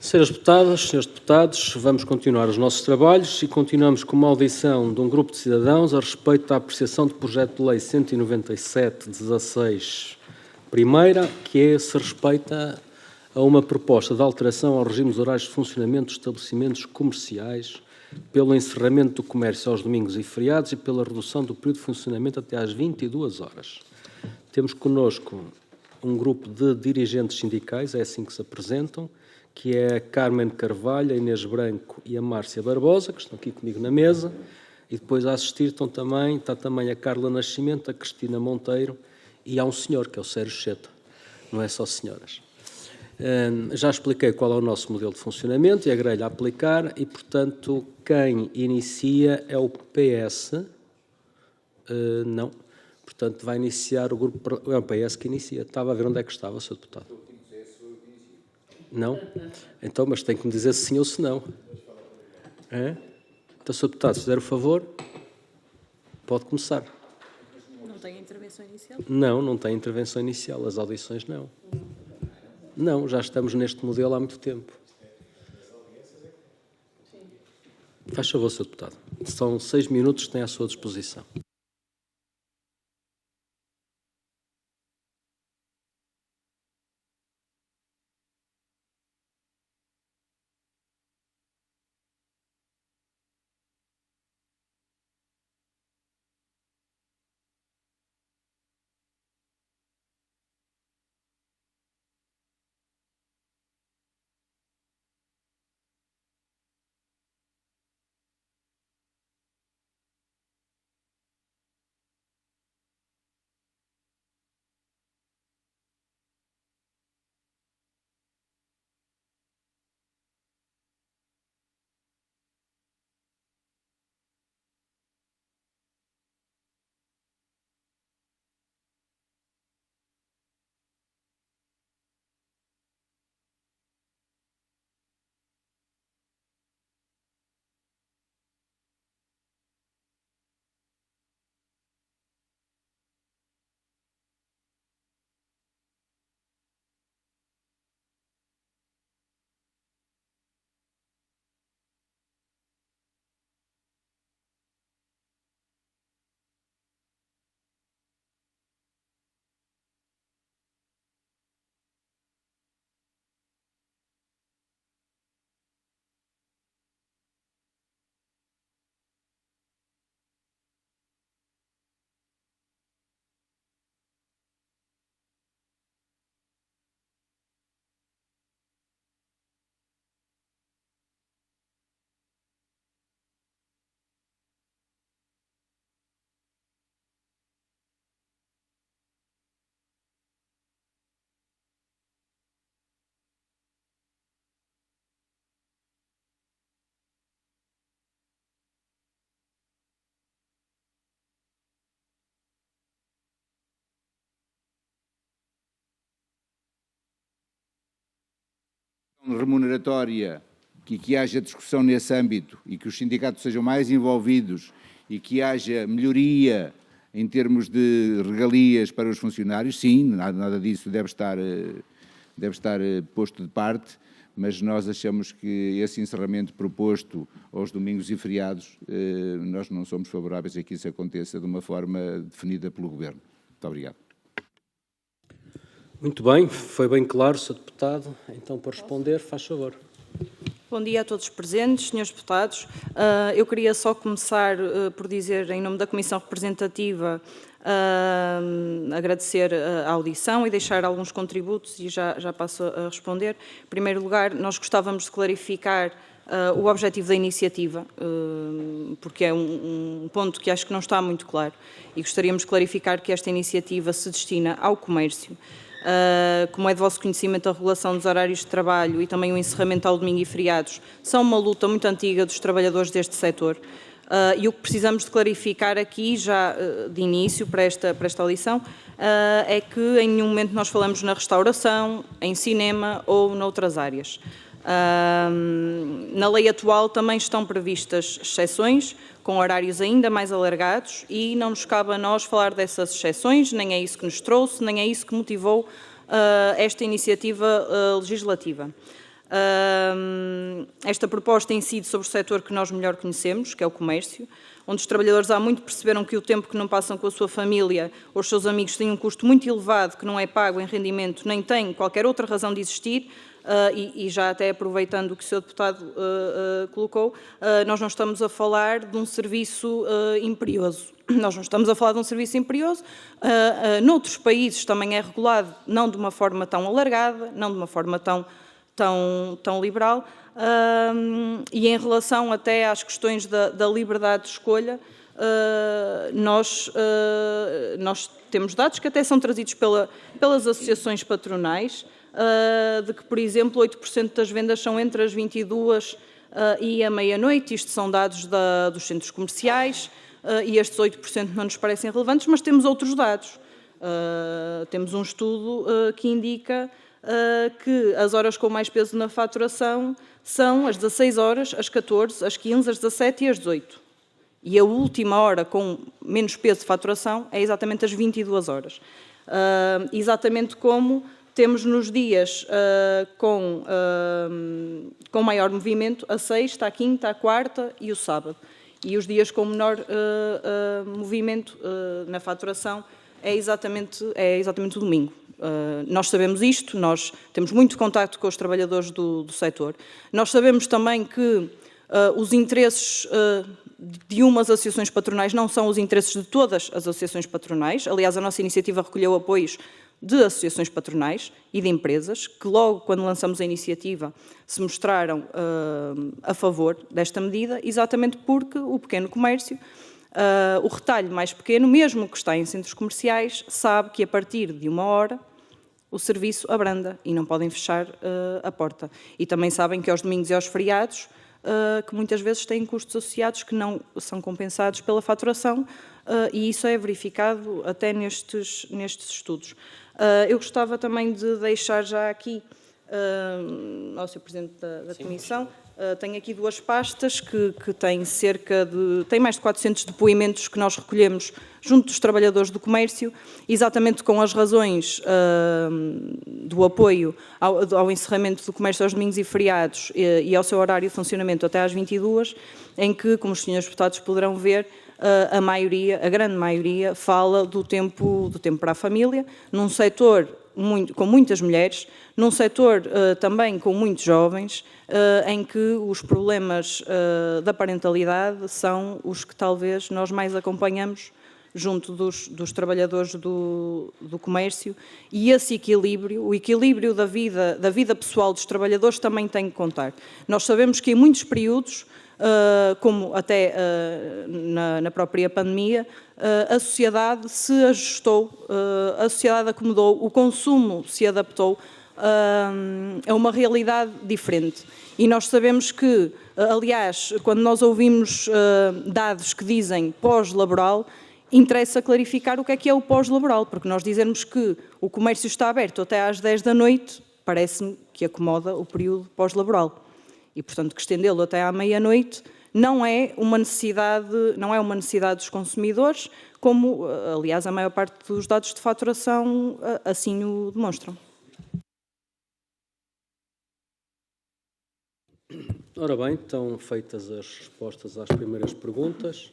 Senhoras deputadas, senhores deputados, vamos continuar os nossos trabalhos e continuamos com uma audição de um grupo de cidadãos a respeito da apreciação do projeto de lei 197/16, primeira, que se respeita a uma proposta de alteração aos regimes horários de funcionamento dos estabelecimentos comerciais pelo encerramento do comércio aos domingos e feriados e pela redução do período de funcionamento até às 22 horas. Temos connosco um grupo de dirigentes sindicais, é assim que se apresentam, que é a Carmen Carvalho, a Inês Branco e a Márcia Barbosa, que estão aqui comigo na mesa, e depois a assistir está também a Carla Nascimento, a Cristina Monteiro e há um senhor, que é o Sérgio Cheta, não é só senhoras. Já expliquei qual é o nosso modelo de funcionamento e a grelha a aplicar e, portanto, quem inicia é o PS. Não. Portanto, vai iniciar o grupo... É o PS que inicia. Estava a ver onde é que estava, Sr. Deputado. Não? Então, mas tem que me dizer se sim ou se não. É? Então, Sr. Deputado, se fizer o favor, pode começar. Não tem intervenção inicial? Não, não tem intervenção inicial. As audições não. Não, já estamos neste modelo há muito tempo. Faz favor, Sr. Deputado. São 6 minutos que tem à sua disposição. Remuneratória, que haja discussão nesse âmbito e que os sindicatos sejam mais envolvidos e que haja melhoria em termos de regalias para os funcionários, sim, nada disso deve estar posto de parte, mas nós achamos que esse encerramento proposto aos domingos e feriados, nós não somos favoráveis a que isso aconteça de uma forma definida pelo Governo. Muito obrigado. Muito bem, foi bem claro, Sr. Deputado. Então, para responder, faz favor. Bom dia a todos os presentes, senhores deputados. Eu queria só começar por dizer, em nome da Comissão Representativa, agradecer a audição e deixar alguns contributos e já passo a responder. Em primeiro lugar, nós gostávamos de clarificar o objetivo da iniciativa, porque é um ponto que acho que não está muito claro e gostaríamos de clarificar que esta iniciativa se destina ao comércio. Como é de vosso conhecimento, a regulação dos horários de trabalho e também o encerramento ao domingo e feriados são uma luta muito antiga dos trabalhadores deste setor. E o que precisamos de clarificar aqui, já de início, para esta audição, é que em nenhum momento nós falamos na restauração, em cinema ou noutras áreas. Na lei atual também estão previstas exceções, com horários ainda mais alargados, e não nos cabe a nós falar dessas exceções, nem é isso que nos trouxe, nem é isso que motivou esta iniciativa legislativa. Esta proposta incide sobre o setor que nós melhor conhecemos, que é o comércio, onde os trabalhadores há muito perceberam que o tempo que não passam com a sua família ou os seus amigos tem um custo muito elevado, que não é pago em rendimento, nem tem qualquer outra razão de existir, e já até aproveitando o que o Sr. Deputado colocou, nós não estamos a falar de um serviço imperioso. Nós não estamos a falar de um serviço imperioso. Noutros países também é regulado, não de uma forma tão alargada, não de uma forma tão liberal, e em relação até às questões da liberdade de escolha, nós temos dados que até são trazidos pelas associações patronais, de que, por exemplo, 8% das vendas são entre as 22 e a meia-noite. Isto são dados dos centros comerciais, e estes 8% não nos parecem relevantes, mas temos outros dados. Temos um estudo que indica que as horas com mais peso na faturação são as 16 horas, as 14, as 15, as 17 e as 18. E a última hora com menos peso de faturação é exatamente as 22 horas. Exatamente como temos nos dias com maior movimento a sexta, a quinta, a quarta e o sábado. E os dias com menor movimento na faturação é exatamente o domingo. Nós sabemos isto, nós temos muito contacto com os trabalhadores do setor. Nós sabemos também que os interesses de umas associações patronais não são os interesses de todas as associações patronais. Aliás, a nossa iniciativa recolheu apoios de associações patronais e de empresas, que logo quando lançamos a iniciativa se mostraram a favor desta medida, exatamente porque o pequeno comércio, o retalho mais pequeno, mesmo que está em centros comerciais, sabe que a partir de 1 hora o serviço abranda e não podem fechar a porta. E também sabem que aos domingos e aos feriados, que muitas vezes têm custos associados que não são compensados pela faturação, e isso é verificado até nestes estudos. Eu gostava também de deixar já aqui ao Sr. Presidente da Comissão, tenho aqui 2 pastas que têm tem mais de 400 depoimentos que nós recolhemos junto dos trabalhadores do comércio, exatamente com as razões do apoio ao encerramento do comércio aos domingos e feriados e ao seu horário de funcionamento até às 22, em que, como os senhores deputados poderão ver, a grande maioria, fala do tempo para a família, num setor com muitas mulheres, num setor também com muitos jovens, em que os problemas da parentalidade são os que talvez nós mais acompanhamos junto dos trabalhadores do comércio, e esse equilíbrio, o equilíbrio da vida pessoal dos trabalhadores também tem que contar. Nós sabemos que em muitos períodos, como até na própria pandemia, a sociedade se ajustou, a sociedade acomodou, o consumo se adaptou a uma realidade diferente. E nós sabemos que, aliás, quando nós ouvimos dados que dizem pós-laboral, interessa clarificar o que é o pós-laboral, porque nós dizermos que o comércio está aberto até às 10 da noite, parece-me que acomoda o período pós-laboral. E, portanto, que estendê-lo até à meia-noite não é uma necessidade dos consumidores, como, aliás, a maior parte dos dados de faturação assim o demonstram. Ora bem, estão feitas as respostas às primeiras perguntas.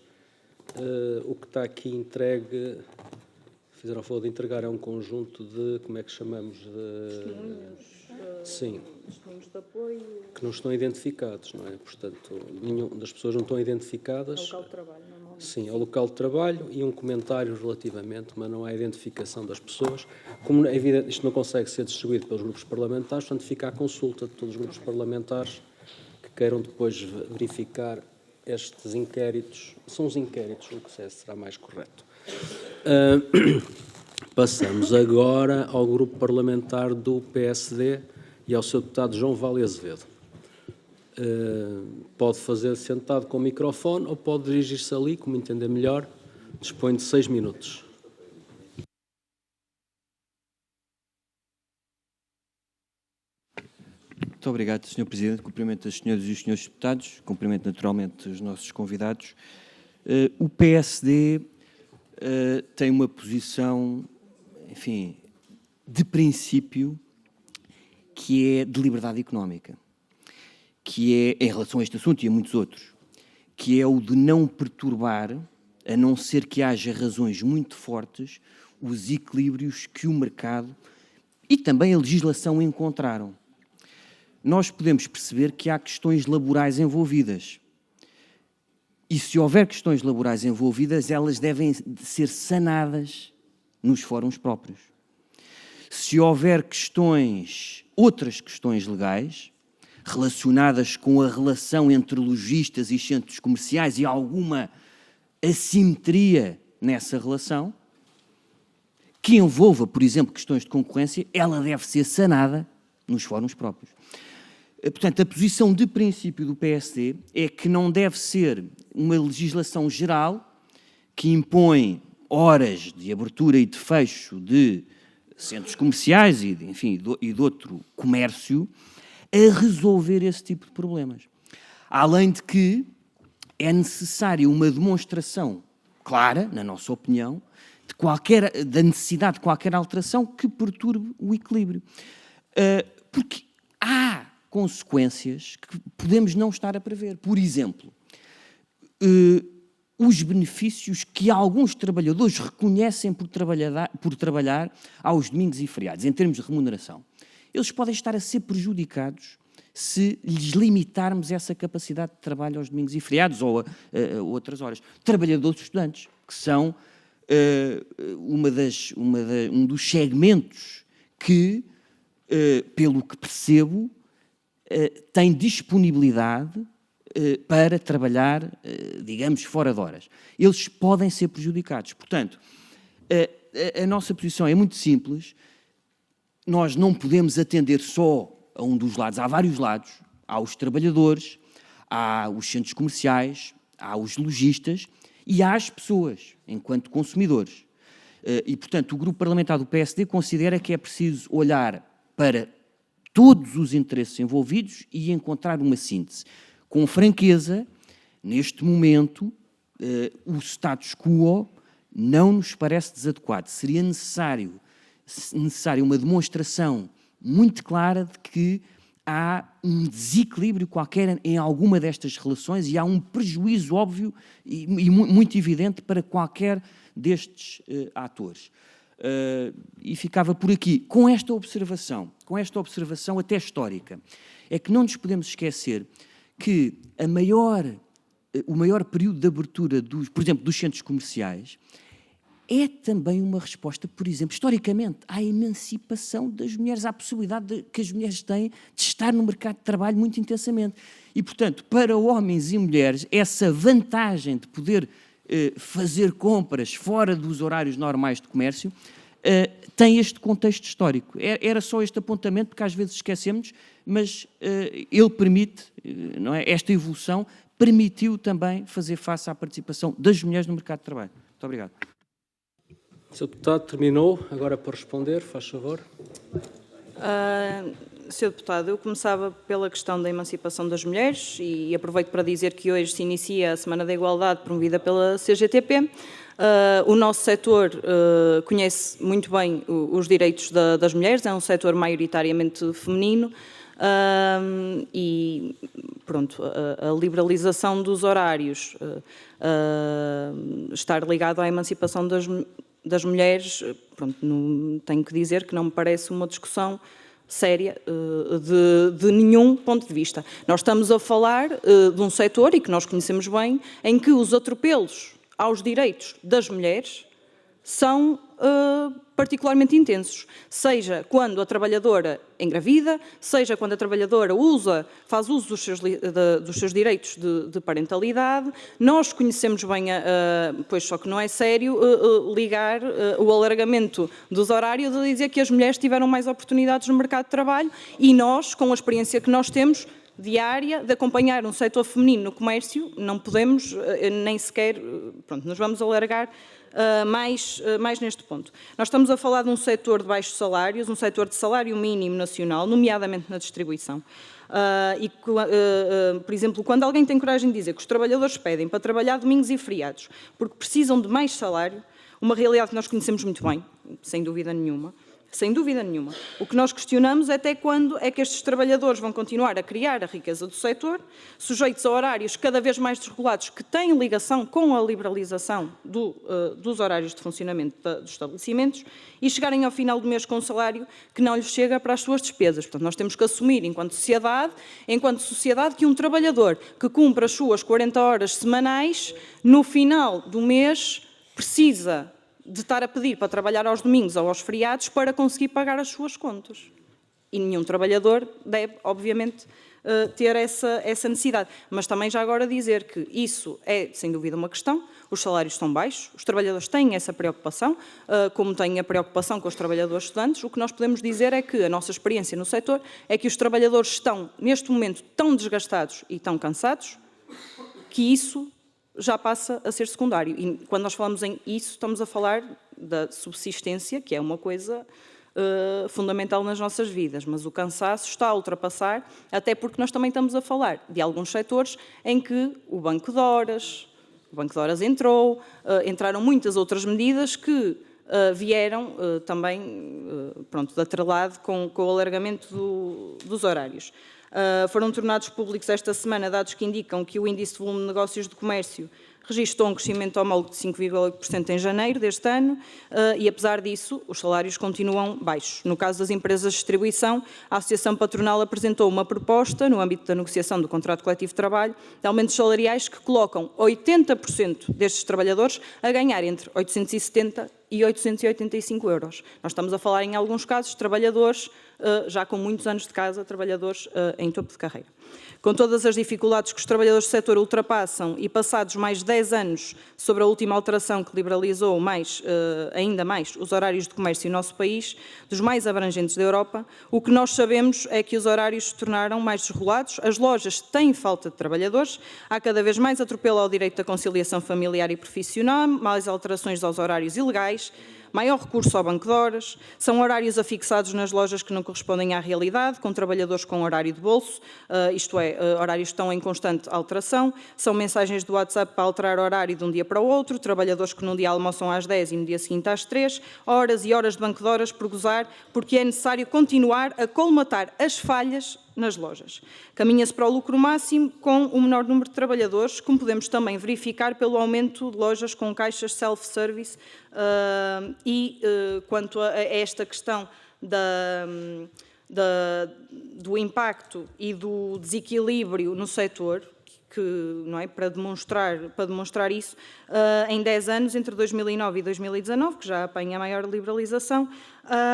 O que está aqui entregue, fizeram a favor de entregar, é um conjunto de, como é que chamamos? Sim. Testemunhos de apoio. Que não estão identificados, não é? Portanto, nenhuma das pessoas não estão identificadas. Ao local de trabalho, normalmente. Sim, ao local de trabalho e um comentário relativamente, mas não há identificação das pessoas. Como é evidente, isto não consegue ser distribuído pelos grupos parlamentares, portanto, fica à consulta de todos os grupos parlamentares que queiram depois verificar estes inquéritos. São os inquéritos, o que será mais correto. Passamos agora ao grupo parlamentar do PSD e ao Sr. deputado João Vale Azevedo. Pode fazer sentado com o microfone ou pode dirigir-se ali, como entender melhor. Dispõe de 6 minutos. Muito obrigado, Sr. Presidente. Cumprimento as senhoras e os senhores deputados. Cumprimento naturalmente os nossos convidados. O PSD tem uma posição, enfim, de princípio, que é de liberdade económica. que é, em relação a este assunto e a muitos outros, que é o de não perturbar, a não ser que haja razões muito fortes, os equilíbrios que o mercado e também a legislação encontraram. Nós podemos perceber que há questões laborais envolvidas. E se houver questões laborais envolvidas, elas devem ser sanadas nos fóruns próprios. Se houver outras questões legais, relacionadas com a relação entre lojistas e centros comerciais e alguma assimetria nessa relação, que envolva, por exemplo, questões de concorrência, ela deve ser sanada nos fóruns próprios. Portanto, a posição de princípio do PSD é que não deve ser uma legislação geral que impõe horas de abertura e de fecho de centros comerciais e de outro comércio a resolver esse tipo de problemas. Além de que é necessária uma demonstração clara, na nossa opinião, da necessidade de qualquer alteração que perturbe o equilíbrio. Porque há consequências que podemos não estar a prever. Por exemplo, os benefícios que alguns trabalhadores reconhecem por trabalhar aos domingos e feriados, em termos de remuneração. Eles podem estar a ser prejudicados se lhes limitarmos essa capacidade de trabalho aos domingos e feriados ou a outras horas. Trabalhadores estudantes, que são um dos segmentos que, pelo que percebo, tem disponibilidade para trabalhar, digamos, fora de horas. Eles podem ser prejudicados. Portanto, a nossa posição é muito simples. Nós não podemos atender só a um dos lados. Há vários lados. Há os trabalhadores, há os centros comerciais, há os lojistas e há as pessoas, enquanto consumidores. E, portanto, o grupo parlamentar do PSD considera que é preciso olhar para todos os interesses envolvidos e encontrar uma síntese. Com franqueza, neste momento, o status quo não nos parece desadequado. Seria necessário uma demonstração muito clara de que há um desequilíbrio qualquer em alguma destas relações e há um prejuízo óbvio e muito evidente para qualquer destes atores. E ficava por aqui, com esta observação até histórica, é que não nos podemos esquecer que o maior período de abertura, por exemplo, dos centros comerciais, é também uma resposta, por exemplo, historicamente, à emancipação das mulheres, à possibilidade que as mulheres têm de estar no mercado de trabalho muito intensamente. E, portanto, para homens e mulheres, essa vantagem de poder fazer compras fora dos horários normais de comércio tem este contexto histórico. Era só este apontamento, porque às vezes esquecemos, mas ele permite, não é? Esta evolução permitiu também fazer face à participação das mulheres no mercado de trabalho. Muito obrigado. Sr. Deputado, terminou. Agora para responder, faz favor. Sr. Deputado, eu começava pela questão da emancipação das mulheres e aproveito para dizer que hoje se inicia a Semana da Igualdade promovida pela CGTP. O nosso setor conhece muito bem os direitos das mulheres, é um setor maioritariamente feminino e, pronto, a liberalização dos horários, estar ligado à emancipação das mulheres, pronto, tenho que dizer que não me parece uma discussão séria de nenhum ponto de vista. Nós estamos a falar de um setor, e que nós conhecemos bem, em que os atropelos aos direitos das mulheres são particularmente intensos, seja quando a trabalhadora engravida, seja quando a trabalhadora faz uso dos seus direitos de parentalidade. Nós conhecemos bem, pois só que não é sério ligar o alargamento dos horários a dizer que as mulheres tiveram mais oportunidades no mercado de trabalho e nós, com a experiência que nós temos diária de acompanhar um setor feminino no comércio, não podemos nem sequer, pronto, nos vamos alargar mais neste ponto. Nós estamos a falar de um setor de baixos salários, um setor de salário mínimo nacional, nomeadamente na distribuição. Por exemplo, quando alguém tem coragem de dizer que os trabalhadores pedem para trabalhar domingos e feriados porque precisam de mais salário, uma realidade que nós conhecemos muito bem, sem dúvida nenhuma, Sem dúvida nenhuma. O que nós questionamos é até quando é que estes trabalhadores vão continuar a criar a riqueza do setor, sujeitos a horários cada vez mais desregulados, que têm ligação com a liberalização dos horários de funcionamento dos estabelecimentos, e chegarem ao final do mês com um salário que não lhes chega para as suas despesas. Portanto, nós temos que assumir, enquanto sociedade, que um trabalhador que cumpre as suas 40 horas semanais, no final do mês, precisa de estar a pedir para trabalhar aos domingos ou aos feriados para conseguir pagar as suas contas. E nenhum trabalhador deve, obviamente, ter essa necessidade. Mas também já agora dizer que isso é, sem dúvida, uma questão. Os salários são baixos, os trabalhadores têm essa preocupação, como têm a preocupação com os trabalhadores estudantes. O que nós podemos dizer é que a nossa experiência no setor é que os trabalhadores estão, neste momento, tão desgastados e tão cansados que isso já passa a ser secundário. E quando nós falamos em isso, estamos a falar da subsistência, que é uma coisa fundamental nas nossas vidas, mas o cansaço está a ultrapassar, até porque nós também estamos a falar de alguns setores em que o banco de horas entrou, entraram muitas outras medidas que vieram também, de atrelado com o alargamento dos horários. Foram tornados públicos esta semana dados que indicam que o índice de volume de negócios de comércio registrou um crescimento homólogo de 5,8% em janeiro deste ano e, apesar disso, os salários continuam baixos. No caso das empresas de distribuição, a Associação Patronal apresentou uma proposta, no âmbito da negociação do contrato coletivo de trabalho, de aumentos salariais que colocam 80% destes trabalhadores a ganhar entre 870 e 885 euros. Nós estamos a falar, em alguns casos, de trabalhadores já com muitos anos de casa, trabalhadores em topo de carreira. Com todas as dificuldades que os trabalhadores do setor ultrapassam e passados mais de 10 anos sobre a última alteração que liberalizou ainda mais os horários de comércio no nosso país, dos mais abrangentes da Europa, o que nós sabemos é que os horários se tornaram mais desregulados, as lojas têm falta de trabalhadores, há cada vez mais atropelo ao direito da conciliação familiar e profissional, mais alterações aos horários ilegais, maior recurso ao banco de horas, são horários afixados nas lojas que não correspondem à realidade, com trabalhadores com horário de bolso, isto é, horários que estão em constante alteração, são mensagens do WhatsApp para alterar horário de um dia para o outro, trabalhadores que num dia almoçam às 10 e no dia seguinte às 3, horas e horas de banco de horas por gozar, porque é necessário continuar a colmatar as falhas nas lojas. Caminha-se para o lucro máximo com o menor número de trabalhadores, como podemos também verificar pelo aumento de lojas com caixas self-service quanto a esta questão do impacto e do desequilíbrio no setor, que, não é, para demonstrar isso, em 10 anos, entre 2009 e 2019, que já apanha a maior liberalização,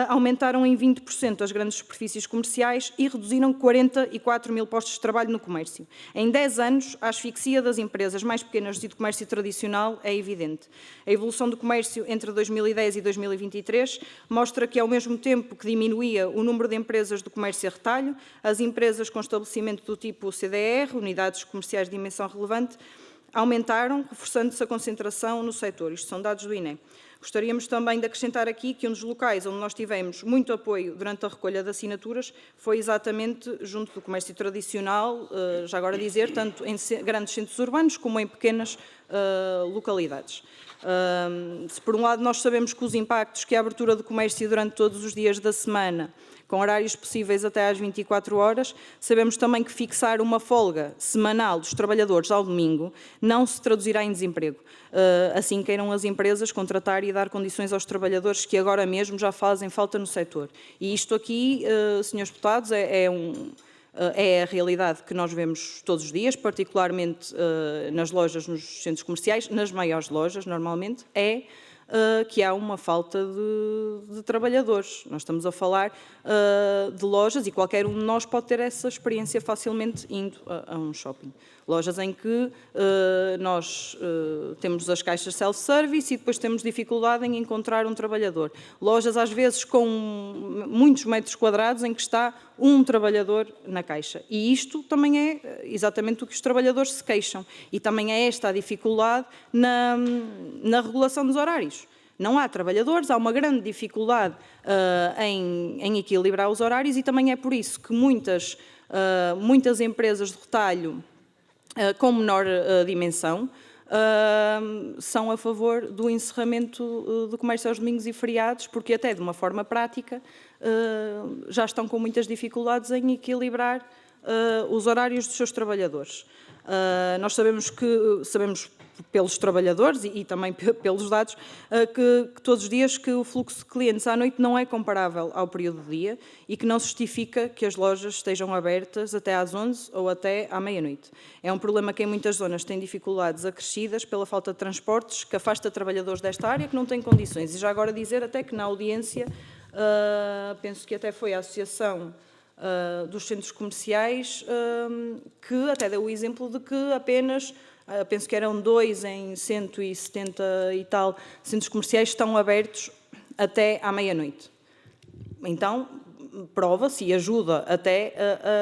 aumentaram em 20% as grandes superfícies comerciais e reduziram 44 mil postos de trabalho no comércio. Em 10 anos, a asfixia das empresas mais pequenas e do comércio tradicional é evidente. A evolução do comércio entre 2010 e 2023 mostra que, ao mesmo tempo que diminuía o número de empresas do comércio a retalho, as empresas com estabelecimento do tipo CDR, unidades comerciais de dimensão relevante, aumentaram, reforçando-se a concentração no setor. Isto são dados do INE. Gostaríamos também de acrescentar aqui que um dos locais onde nós tivemos muito apoio durante a recolha de assinaturas foi exatamente junto do comércio tradicional, já agora dizer, tanto em grandes centros urbanos como em pequenas localidades. Se por um lado nós sabemos que os impactos que a abertura do comércio durante todos os dias da semana, com horários possíveis até às 24 horas, sabemos também que fixar uma folga semanal dos trabalhadores ao domingo não se traduzirá em desemprego. Assim queiram as empresas contratar e dar condições aos trabalhadores que agora mesmo já fazem falta no setor. E isto aqui, senhores deputados, é a realidade que nós vemos todos os dias, particularmente nas lojas, nos centros comerciais, nas maiores lojas, normalmente, que há uma falta de trabalhadores. Nós estamos a falar de lojas e qualquer um de nós pode ter essa experiência facilmente indo a um shopping. Lojas em que nós temos as caixas self-service e depois temos dificuldade em encontrar um trabalhador. Lojas, às vezes, com muitos metros quadrados em que está um trabalhador na caixa. E isto também é exatamente o que os trabalhadores se queixam. E também é esta a dificuldade na regulação dos horários. Não há trabalhadores, há uma grande dificuldade em equilibrar os horários e também é por isso que muitas empresas de retalho com menor dimensão são a favor do encerramento do comércio aos domingos e feriados, porque até de uma forma prática já estão com muitas dificuldades em equilibrar os horários dos seus trabalhadores. Nós sabemos pelos trabalhadores e também pelos dados que todos os dias que o fluxo de clientes à noite não é comparável ao período do dia e que não se justifica que as lojas estejam abertas até às 11 ou até à meia-noite. É um problema que em muitas zonas tem dificuldades acrescidas pela falta de transportes, que afasta trabalhadores desta área que não têm condições. E já agora dizer até que na audiência, penso que até foi a Associação dos Centros Comerciais, que até deu o exemplo de que apenas, penso que eram 2 em 170 e tal centros comerciais, estão abertos até à meia-noite. Então, prova-se e ajuda até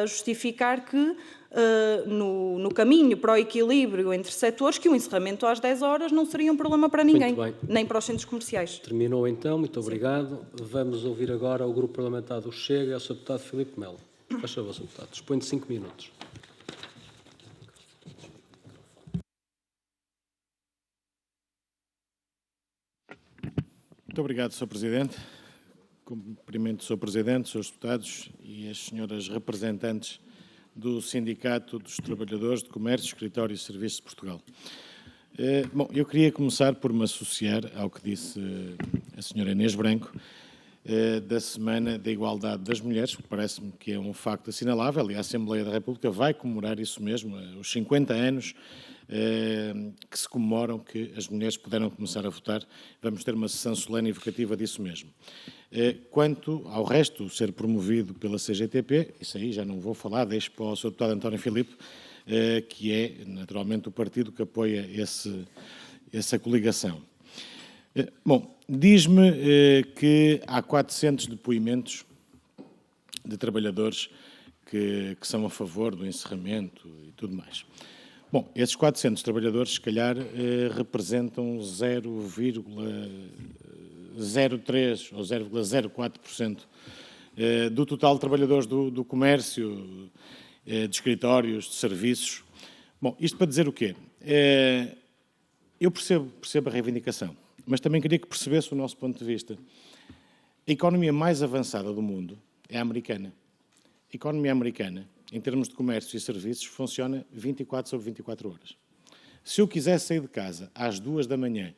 a justificar que no caminho para o equilíbrio entre setores, que o encerramento às 10 horas não seria um problema para ninguém, nem para os centros comerciais. Terminou então, muito obrigado. Vamos ouvir agora o Grupo Parlamentar do Chega e o Sr. Deputado Filipe Melo. Faz favor, Sr. Deputado. Dispõe de 5 minutos. Muito obrigado, Sr. Presidente. Cumprimento o Sr. Presidente, Srs. Deputados e as senhoras representantes do Sindicato dos Trabalhadores de Comércio, Escritório e Serviços de Portugal. Bom, eu queria começar por me associar ao que disse a senhora Inês Branco da Semana da Igualdade das Mulheres, que parece-me que é um facto assinalável, e a Assembleia da República vai comemorar isso mesmo, os 50 anos que se comemoram que as mulheres puderam começar a votar. Vamos ter uma sessão solene e evocativa disso mesmo. Quanto ao resto ser promovido pela CGTP, isso aí já não vou falar, deixo para o Sr. Deputado António Filipe, que é naturalmente o partido que apoia essa coligação. Bom, diz-me que há 400 depoimentos de trabalhadores que são a favor do encerramento e tudo mais. Bom, esses 400 trabalhadores, se calhar, representam 0,03% ou 0,04% do total de trabalhadores do comércio, de escritórios, de serviços. Bom, isto para dizer o quê? Eu percebo a reivindicação, mas também queria que percebesse o nosso ponto de vista. A economia mais avançada do mundo é a americana. A economia americana, em termos de comércio e serviços, funciona 24 sobre 24 horas. Se eu quiser sair de casa às 2 da manhã,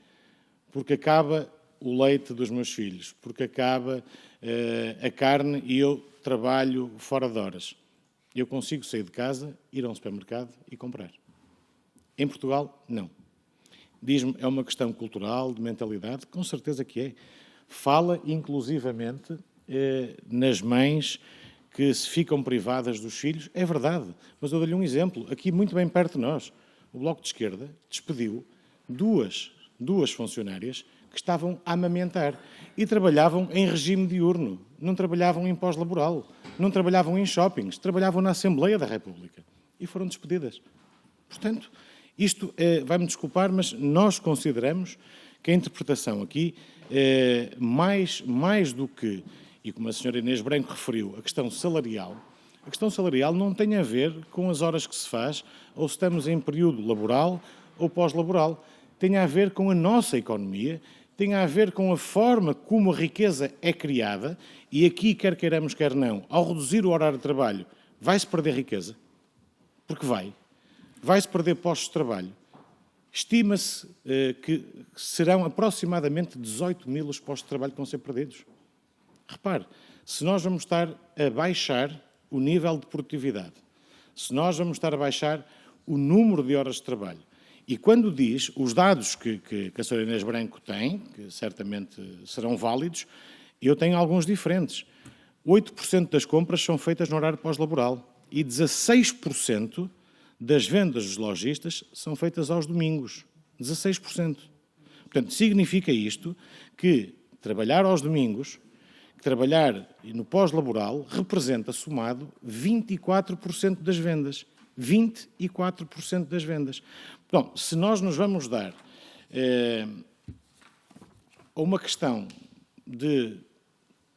porque acaba o leite dos meus filhos, porque acaba a carne e eu trabalho fora de horas, eu consigo sair de casa, ir a um supermercado e comprar. Em Portugal, não. Diz-me, é uma questão cultural, de mentalidade, com certeza que é. Fala, inclusivamente, nas mães que se ficam privadas dos filhos. É verdade, mas eu dou-lhe um exemplo. Aqui, muito bem perto de nós, o Bloco de Esquerda despediu duas funcionárias que estavam a amamentar e trabalhavam em regime diurno, não trabalhavam em pós-laboral, não trabalhavam em shoppings, trabalhavam na Assembleia da República e foram despedidas. Portanto, isto, vai-me desculpar, mas nós consideramos que a interpretação aqui, mais do que, e como a senhora Inês Branco referiu, a questão salarial não tem a ver com as horas que se faz, ou se estamos em período laboral ou pós-laboral. Tem a ver com a nossa economia, tem a ver com a forma como a riqueza é criada, e aqui, quer queiramos, quer não, ao reduzir o horário de trabalho, vai-se perder riqueza, porque vai-se perder postos de trabalho. Estima-se que serão aproximadamente 18 mil os postos de trabalho que vão ser perdidos. Repare, se nós vamos estar a baixar o nível de produtividade, se nós vamos estar a baixar o número de horas de trabalho, e quando diz os dados que a senhora Inês Branco tem, que certamente serão válidos, eu tenho alguns diferentes. 8% das compras são feitas no horário pós-laboral e 16% das vendas dos lojistas são feitas aos domingos. 16%. Portanto, significa isto que trabalhar aos domingos, trabalhar no pós-laboral, representa, somado, 24% das vendas. 24% das vendas. Bom, se nós nos vamos dar a uma questão de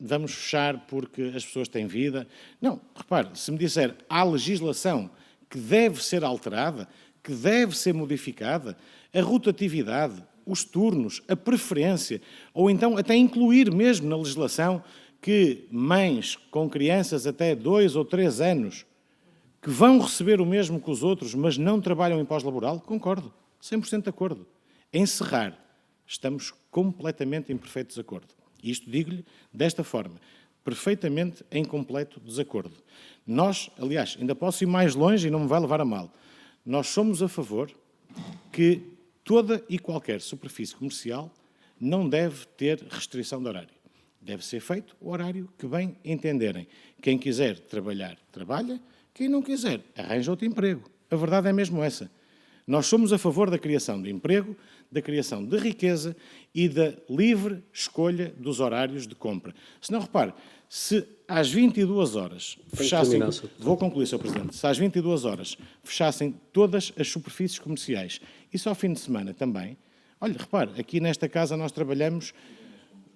vamos fechar porque as pessoas têm vida... Não, repare, se me disser há legislação que deve ser alterada, que deve ser modificada, a rotatividade, os turnos, a preferência, ou então até incluir mesmo na legislação que mães com crianças até 2 ou 3 anos que vão receber o mesmo que os outros, mas não trabalham em pós-laboral, concordo, 100% de acordo. Encerrar, estamos completamente em perfeito desacordo. E isto digo-lhe desta forma, perfeitamente em completo desacordo. Nós, aliás, ainda posso ir mais longe e não me vai levar a mal, nós somos a favor que toda e qualquer superfície comercial não deve ter restrição de horário. Deve ser feito o horário que bem entenderem. Quem quiser trabalhar, trabalha. Quem não quiser, arranja outro emprego. A verdade é mesmo essa. Nós somos a favor da criação de emprego, da criação de riqueza e da livre escolha dos horários de compra. Se não, repare, se às 22 horas fechassem... Vou concluir, Sr. Presidente. Se às 22 horas fechassem todas as superfícies comerciais e só ao fim de semana também... Olha, repare, aqui nesta casa nós trabalhamos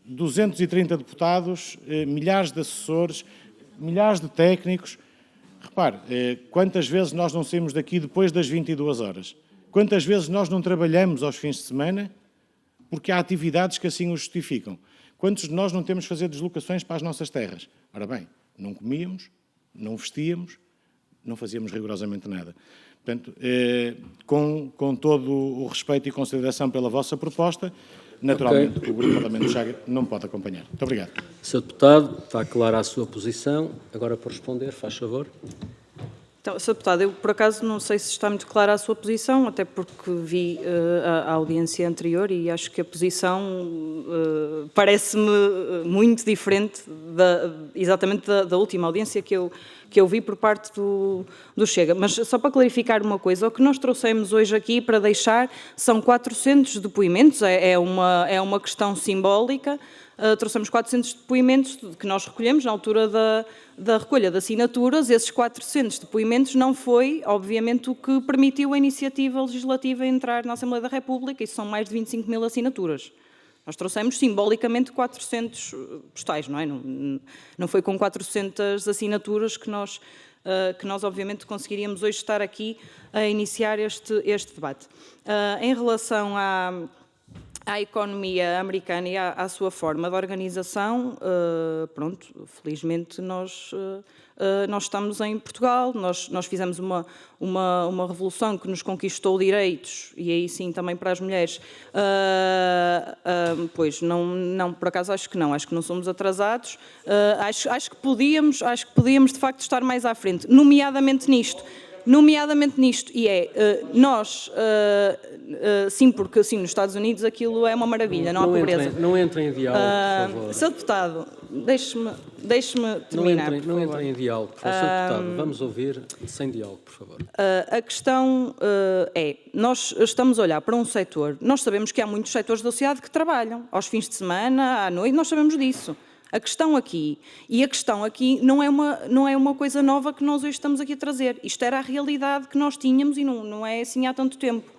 230 deputados, milhares de assessores, milhares de técnicos... Repare, quantas vezes nós não saímos daqui depois das 22 horas? Quantas vezes nós não trabalhamos aos fins de semana porque há atividades que assim o justificam? Quantos de nós não temos de fazer deslocações para as nossas terras? Ora bem, não comíamos, não vestíamos, não fazíamos rigorosamente nada. Portanto, com todo o respeito e consideração pela vossa proposta, naturalmente o Grupo Parlamento Chega não pode acompanhar. Muito obrigado. Sr. Deputado, está clara a sua posição. Agora, para responder, faz favor. Então, Sr. Deputado, eu por acaso não sei se está muito clara a sua posição, até porque vi a audiência anterior e acho que a posição parece-me muito diferente exatamente da última audiência que eu vi por parte do Chega. Mas só para clarificar uma coisa, o que nós trouxemos hoje aqui para deixar são 400 depoimentos, é uma questão simbólica. Trouxemos 400 depoimentos que nós recolhemos na altura da recolha de assinaturas. Esses 400 depoimentos não foi, obviamente, o que permitiu a iniciativa legislativa entrar na Assembleia da República. Isso são mais de 25 mil assinaturas. Nós trouxemos simbolicamente 400 postais, não é? Não foi com 400 assinaturas que nós obviamente conseguiríamos hoje estar aqui a iniciar este debate. Em relação à economia americana e à sua forma de organização, pronto, felizmente nós estamos em Portugal, nós fizemos uma revolução que nos conquistou direitos, e aí sim também para as mulheres, pois não, por acaso acho que não somos atrasados, acho que podíamos de facto estar mais à frente, nomeadamente nisto, e nós, sim, porque assim, nos Estados Unidos aquilo é uma maravilha, não há pobreza. Não entrem em diálogo, por favor. Sr. Deputado, deixe-me terminar, Não entrem em diálogo, por favor. Sr. Deputado, vamos ouvir sem diálogo, por favor. A questão nós estamos a olhar para um setor, nós sabemos que há muitos setores da sociedade que trabalham, aos fins de semana, à noite, nós sabemos disso. A questão aqui não é uma coisa nova que nós hoje estamos aqui a trazer. Isto era a realidade que nós tínhamos e não é assim há tanto tempo.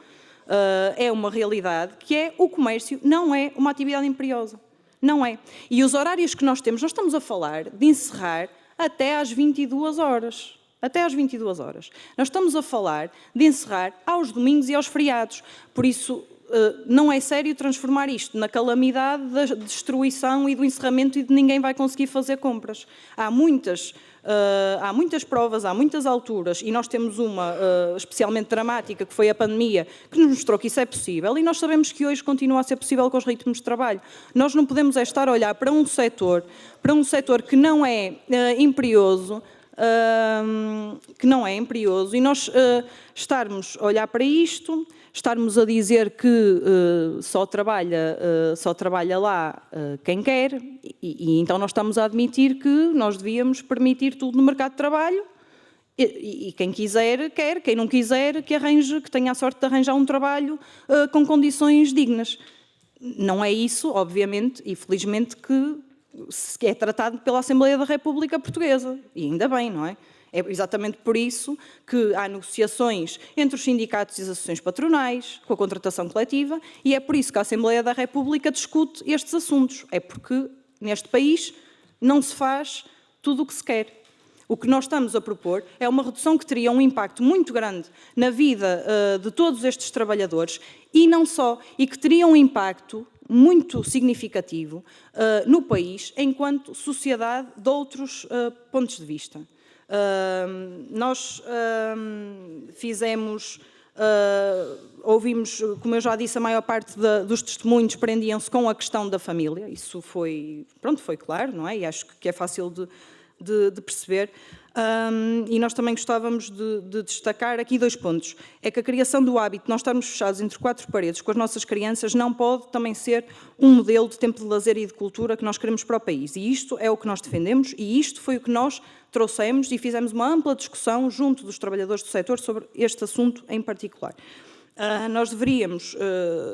É uma realidade que é o comércio não é uma atividade imperiosa. Não é. E os horários que nós temos, nós estamos a falar de encerrar até às 22 horas. Até às 22 horas. Nós estamos a falar de encerrar aos domingos e aos feriados. Por isso... não é sério transformar isto na calamidade da destruição e do encerramento e de ninguém vai conseguir fazer compras. Há muitas provas, há muitas alturas, e nós temos uma especialmente dramática, que foi a pandemia, que nos mostrou que isso é possível, e nós sabemos que hoje continua a ser possível com os ritmos de trabalho. Nós não podemos estar a olhar para um setor que não é imperioso, e nós estarmos a olhar para isto, estarmos a dizer que só trabalha lá quem quer, e então nós estamos a admitir que nós devíamos permitir tudo no mercado de trabalho, e quem quiser, quer, quem não quiser, que tenha a sorte de arranjar um trabalho com condições dignas. Não é isso, obviamente, e felizmente que é tratado pela Assembleia da República Portuguesa, e ainda bem, não é? É exatamente por isso que há negociações entre os sindicatos e as associações patronais, com a contratação coletiva, e é por isso que a Assembleia da República discute estes assuntos. É porque neste país não se faz tudo o que se quer. O que nós estamos a propor é uma redução que teria um impacto muito grande na vida de todos estes trabalhadores e não só, e que teria um impacto muito significativo no país enquanto sociedade de outros pontos de vista. Nós ouvimos, como eu já disse, a maior parte dos testemunhos prendiam-se com a questão da família, isso foi claro, não é? E acho que é fácil de perceber. E nós também gostávamos de destacar aqui 2 pontos. É que a criação do hábito de nós estarmos fechados entre 4 paredes com as nossas crianças não pode também ser um modelo de tempo de lazer e de cultura que nós queremos para o país. E isto é o que nós defendemos e isto foi o que nós trouxemos e fizemos uma ampla discussão junto dos trabalhadores do setor sobre este assunto em particular. Nós deveríamos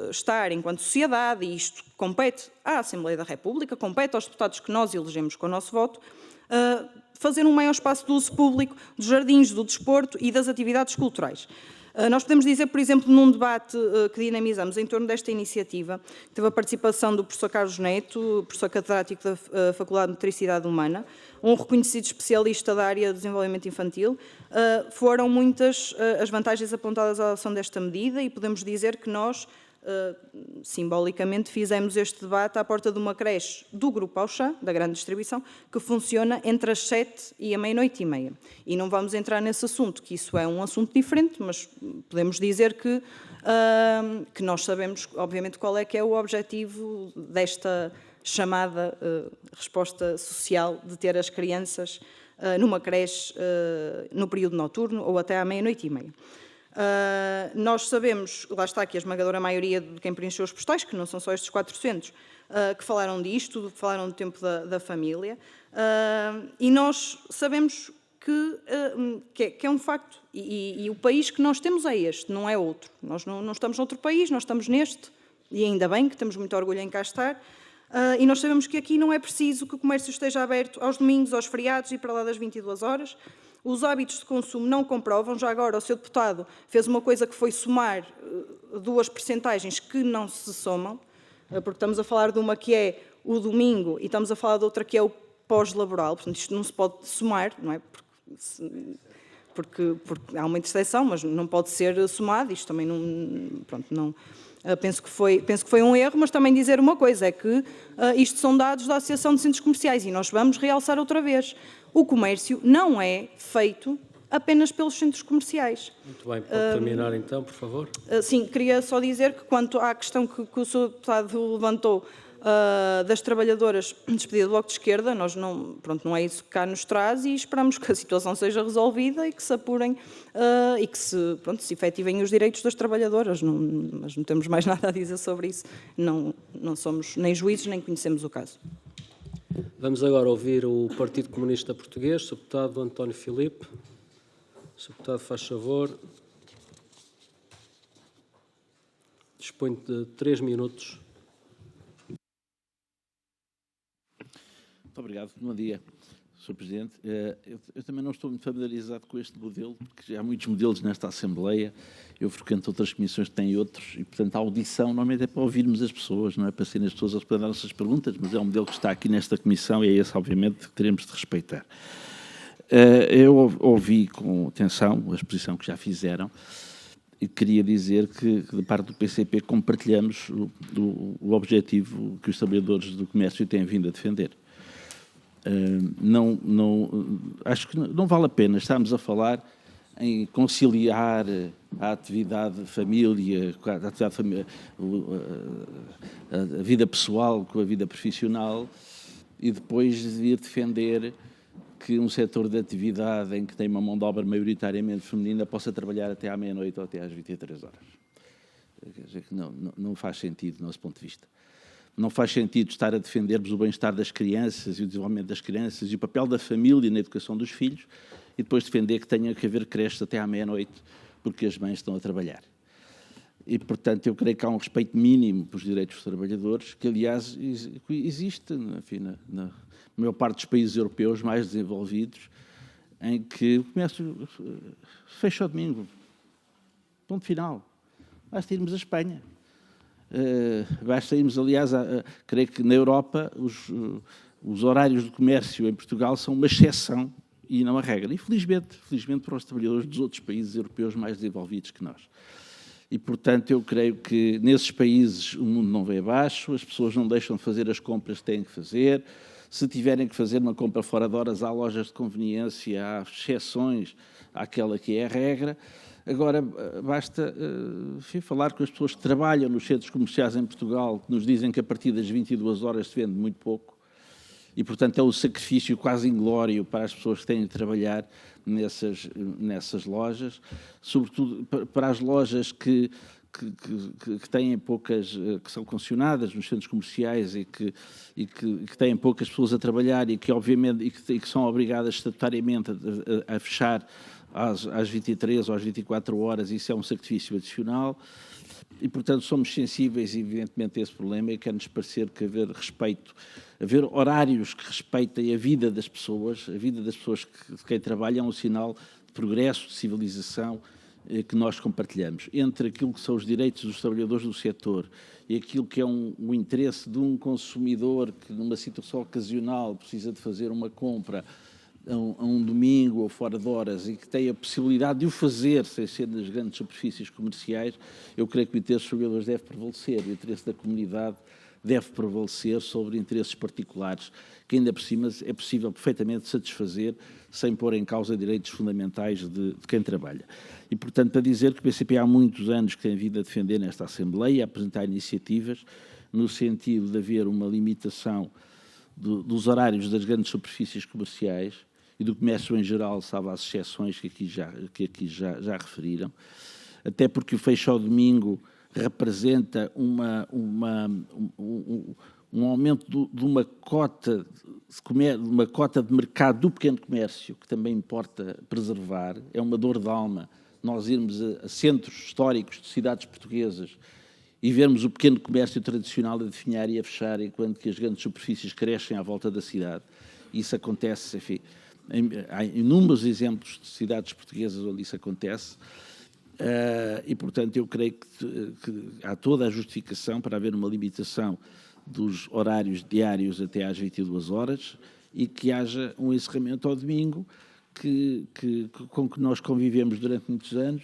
estar, enquanto sociedade, e isto compete à Assembleia da República, compete aos deputados que nós elegemos com o nosso voto, fazer um maior espaço de uso público dos jardins, do desporto e das atividades culturais. Nós podemos dizer, por exemplo, num debate que dinamizamos em torno desta iniciativa, que teve a participação do professor Carlos Neto, professor catedrático da Faculdade de Motricidade Humana, um reconhecido especialista da área de desenvolvimento infantil, foram muitas as vantagens apontadas à adoção desta medida e podemos dizer que nós, simbolicamente, fizemos este debate à porta de uma creche do Grupo Auchan, da grande distribuição, que funciona entre as 7 e a meia-noite e meia. E não vamos entrar nesse assunto, que isso é um assunto diferente, mas podemos dizer que nós sabemos, obviamente, qual é que é o objetivo desta chamada resposta social de ter as crianças numa creche no período noturno ou até à meia-noite e meia. Nós sabemos, lá está, que a esmagadora maioria de quem preencheu os postais, que não são só estes 400, que falaram disto, falaram do tempo da família, e nós sabemos que é um facto, e o país que nós temos é este, não é outro. Nós não estamos noutro país, nós estamos neste, e ainda bem que temos muito orgulho em cá estar, e nós sabemos que aqui não é preciso que o comércio esteja aberto aos domingos, aos feriados e para lá das 22 horas. Os hábitos de consumo não comprovam. Já agora o Sr. Deputado fez uma coisa que foi somar 2 percentagens que não se somam, porque estamos a falar de uma que é o domingo e estamos a falar de outra que é o pós-laboral. Portanto, isto não se pode somar, não é? Porque há uma interseção, mas não pode ser somado. Isto também não... Penso que foi um erro, mas também dizer uma coisa, é que isto são dados da Associação de Centros Comerciais e nós vamos realçar outra vez. O comércio não é feito apenas pelos centros comerciais. Muito bem, pode terminar então, por favor. Sim, queria só dizer que quanto à questão que o Sr. Deputado levantou das trabalhadoras despedidas do Bloco de Esquerda, nós não é isso que cá nos traz e esperamos que a situação seja resolvida e que se apurem e que se efetivem os direitos das trabalhadoras. Mas não temos mais nada a dizer sobre isso. Não somos nem juízes, nem conhecemos o caso. Vamos agora ouvir o Partido Comunista Português, o Sr. Deputado António Filipe. O Sr. Deputado, faz favor. Dispõe de 3 minutos. Muito obrigado. Bom dia, Sr. Presidente. Eu também não estou muito familiarizado com este modelo, porque já há muitos modelos nesta Assembleia. Eu frequento outras comissões que têm outros e, portanto, a audição normalmente é para ouvirmos as pessoas, não é para serem as pessoas a responder às nossas perguntas, mas é um modelo que está aqui nesta comissão e é esse, obviamente, que teremos de respeitar. Eu ouvi com atenção a exposição que já fizeram e queria dizer que, da parte do PCP, compartilhamos o objetivo que os trabalhadores do comércio têm vindo a defender. Acho que não vale a pena estarmos a falar em conciliar a atividade de família, a vida pessoal com a vida profissional e depois vir defender que um setor de atividade em que tem uma mão de obra maioritariamente feminina possa trabalhar até à meia-noite ou até às 23 horas. Quer dizer que não faz sentido, do nosso ponto de vista. Não faz sentido estar a defendermos o bem-estar das crianças e o desenvolvimento das crianças e o papel da família na educação dos filhos e depois defender que tenha que haver creches até à meia-noite porque as mães estão a trabalhar. E, portanto, eu creio que há um respeito mínimo pelos direitos dos trabalhadores, que, aliás, existe, enfim, na maior parte dos países europeus mais desenvolvidos, em que o comércio fecha ao domingo. Ponto final. Basta irmos à Espanha. Basta irmos, aliás, creio que na Europa os horários de comércio em Portugal são uma exceção e não a regra. E felizmente para os trabalhadores dos outros países europeus mais desenvolvidos que nós. E, portanto, eu creio que nesses países o mundo não vem abaixo, as pessoas não deixam de fazer as compras que têm que fazer. Se tiverem que fazer uma compra fora de horas, há lojas de conveniência, há exceções àquela que é a regra. Agora, basta falar com as pessoas que trabalham nos centros comerciais em Portugal, que nos dizem que a partir das 22 horas se vende muito pouco. E, portanto, é um sacrifício quase inglório para as pessoas que têm de trabalhar nessas lojas, sobretudo para as lojas que têm poucas, que são concessionadas nos centros comerciais e que têm poucas pessoas a trabalhar e que, obviamente, e que são obrigadas estatutariamente a fechar às 23 ou às 24 horas, isso é um sacrifício adicional. E, portanto, somos sensíveis, evidentemente, a esse problema e quer-nos parecer que haver horários que respeitem a vida das pessoas de quem trabalha é um sinal de progresso, de civilização que nós compartilhamos. Entre aquilo que são os direitos dos trabalhadores do setor e aquilo que é o interesse de um consumidor que, numa situação ocasional, precisa de fazer uma compra a um domingo ou fora de horas e que tem a possibilidade de o fazer sem ser nas grandes superfícies comerciais, eu creio que o interesse dos trabalhadores deve prevalecer, o interesse da comunidade deve prevalecer sobre interesses particulares, que ainda por cima é possível perfeitamente satisfazer sem pôr em causa direitos fundamentais de quem trabalha. E, portanto, para dizer que o PCP há muitos anos que tem vindo a defender nesta Assembleia, a apresentar iniciativas no sentido de haver uma limitação dos horários das grandes superfícies comerciais e do comércio em geral, salvo as exceções que aqui já referiram, até porque o fecho ao domingo representa um aumento de uma cota de mercado do pequeno comércio, que também importa preservar, é uma dor de alma nós irmos a centros históricos de cidades portuguesas e vermos o pequeno comércio tradicional a definhar e a fechar, enquanto que as grandes superfícies crescem à volta da cidade. Isso acontece, enfim, há inúmeros exemplos de cidades portuguesas onde isso acontece, e, portanto, eu creio que há toda a justificação para haver uma limitação dos horários diários até às 22 horas e que haja um encerramento ao domingo com que nós convivemos durante muitos anos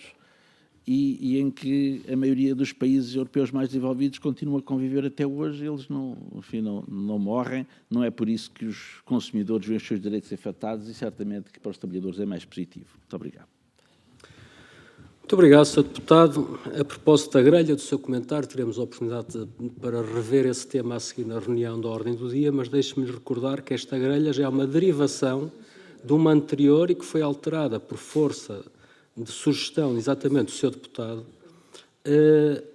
e em que a maioria dos países europeus mais desenvolvidos continua a conviver até hoje. Eles não morrem, não é por isso que os consumidores veem os seus direitos afetados e certamente que para os trabalhadores é mais positivo. Muito obrigado. Muito obrigado, Sr. Deputado. A propósito da grelha do seu comentário, teremos a oportunidade para rever esse tema a seguir na reunião da ordem do dia, mas deixe-me recordar que esta grelha já é uma derivação de uma anterior e que foi alterada por força de sugestão exatamente do Sr. Deputado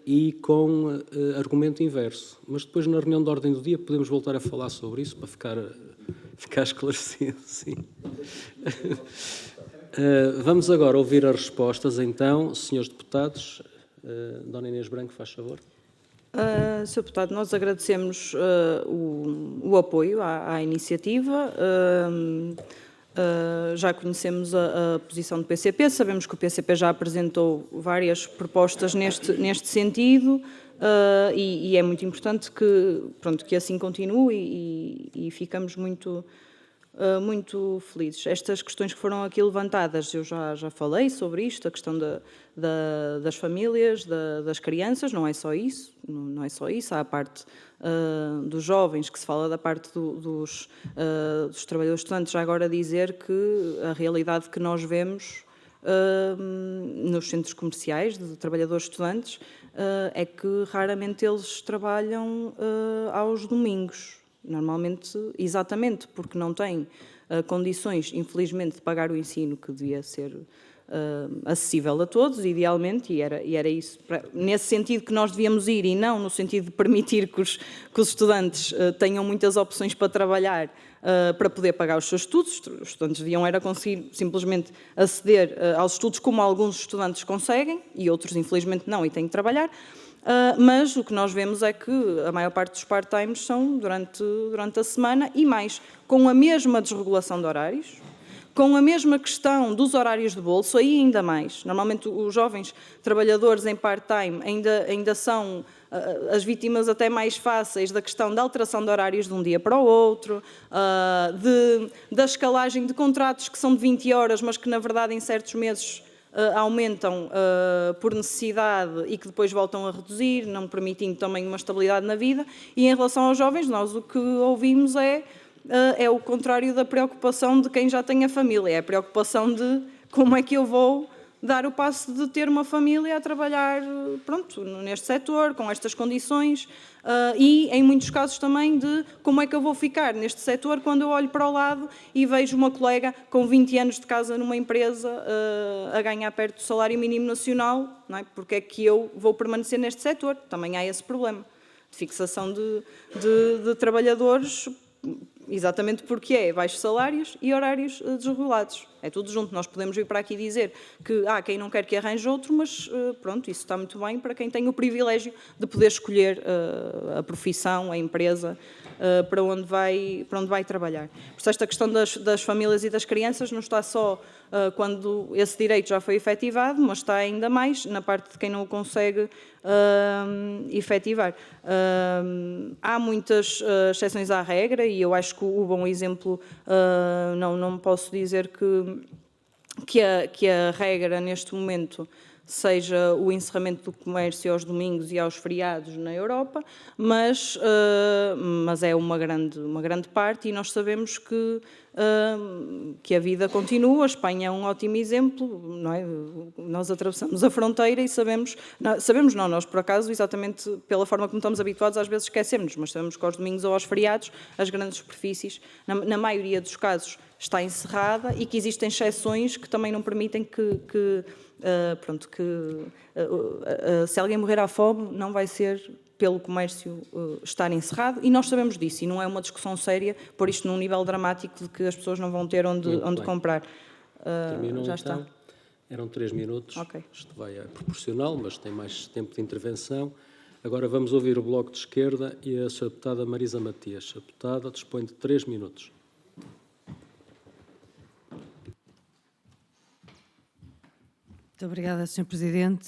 e com argumento inverso. Mas depois, na reunião da ordem do dia, podemos voltar a falar sobre isso para ficar esclarecido, sim. Vamos agora ouvir as respostas, então, senhores deputados. Dona Inês Branco, faz favor. Sr. Deputado, nós agradecemos o apoio à iniciativa. Já conhecemos a posição do PCP, sabemos que o PCP já apresentou várias propostas neste sentido e é muito importante que assim continue e ficamos muito felizes. Estas questões que foram aqui levantadas, eu já falei sobre isto, a questão das famílias, das crianças, não é só isso, há a parte dos jovens, que se fala da parte dos trabalhadores estudantes. Já agora dizer que a realidade que nós vemos nos centros comerciais de trabalhadores estudantes é que raramente eles trabalham aos domingos. Normalmente, exatamente, porque não têm condições, infelizmente, de pagar o ensino que devia ser acessível a todos, idealmente, e era isso, nesse sentido que nós devíamos ir, e não no sentido de permitir que os estudantes tenham muitas opções para trabalhar, para poder pagar os seus estudos. Os estudantes deviam era conseguir simplesmente aceder aos estudos, como alguns estudantes conseguem, e outros, infelizmente, não, e têm que trabalhar. Mas o que nós vemos é que a maior parte dos part-times são durante a semana e mais, com a mesma desregulação de horários, com a mesma questão dos horários de bolso, aí ainda mais. Normalmente os jovens trabalhadores em part-time ainda são as vítimas até mais fáceis da questão da alteração de horários de um dia para o outro, da escalagem de contratos que são de 20 horas, mas que na verdade em certos meses aumentam por necessidade e que depois voltam a reduzir, não permitindo também uma estabilidade na vida. E em relação aos jovens, nós o que ouvimos é o contrário da preocupação de quem já tem a família, é a preocupação de como é que eu vou dar o passo de ter uma família a trabalhar, pronto, neste setor, com estas condições, e em muitos casos também de como é que eu vou ficar neste setor quando eu olho para o lado e vejo uma colega com 20 anos de casa numa empresa a ganhar perto do salário mínimo nacional, não é? Porque é que eu vou permanecer neste setor? Também há esse problema de fixação de trabalhadores, exatamente porque é baixos salários e horários desregulados. É tudo junto. Nós podemos vir para aqui dizer que há quem não quer que arranje outro, mas pronto, isso está muito bem para quem tem o privilégio de poder escolher a profissão, a empresa, para onde vai trabalhar. Por isso, esta questão das famílias e das crianças não está só quando esse direito já foi efetivado, mas está ainda mais na parte de quem não o consegue efetivar. Há muitas exceções à regra e eu acho que o bom exemplo, não posso dizer que a regra neste momento seja o encerramento do comércio aos domingos e aos feriados na Europa, mas é uma grande parte e nós sabemos que a vida continua. A Espanha é um ótimo exemplo, não é? Nós atravessamos a fronteira e sabemos não, nós por acaso, exatamente pela forma como estamos habituados, às vezes esquecemos, mas sabemos que aos domingos ou aos feriados, as grandes superfícies, na maioria dos casos, está encerrada e que existem exceções que também não permitem se alguém morrer à fome, não vai ser pelo comércio estar encerrado, e nós sabemos disso, e não é uma discussão séria pôr isto num nível dramático de que as pessoas não vão ter onde comprar. Terminou, já então. está. Eram 3 minutos. Okay. Isto vai a proporcional, mas tem mais tempo de intervenção. Agora vamos ouvir o Bloco de Esquerda e a Sra. Deputada Marisa Matias. A deputada dispõe de 3 minutos. Muito obrigada, Sr. Presidente.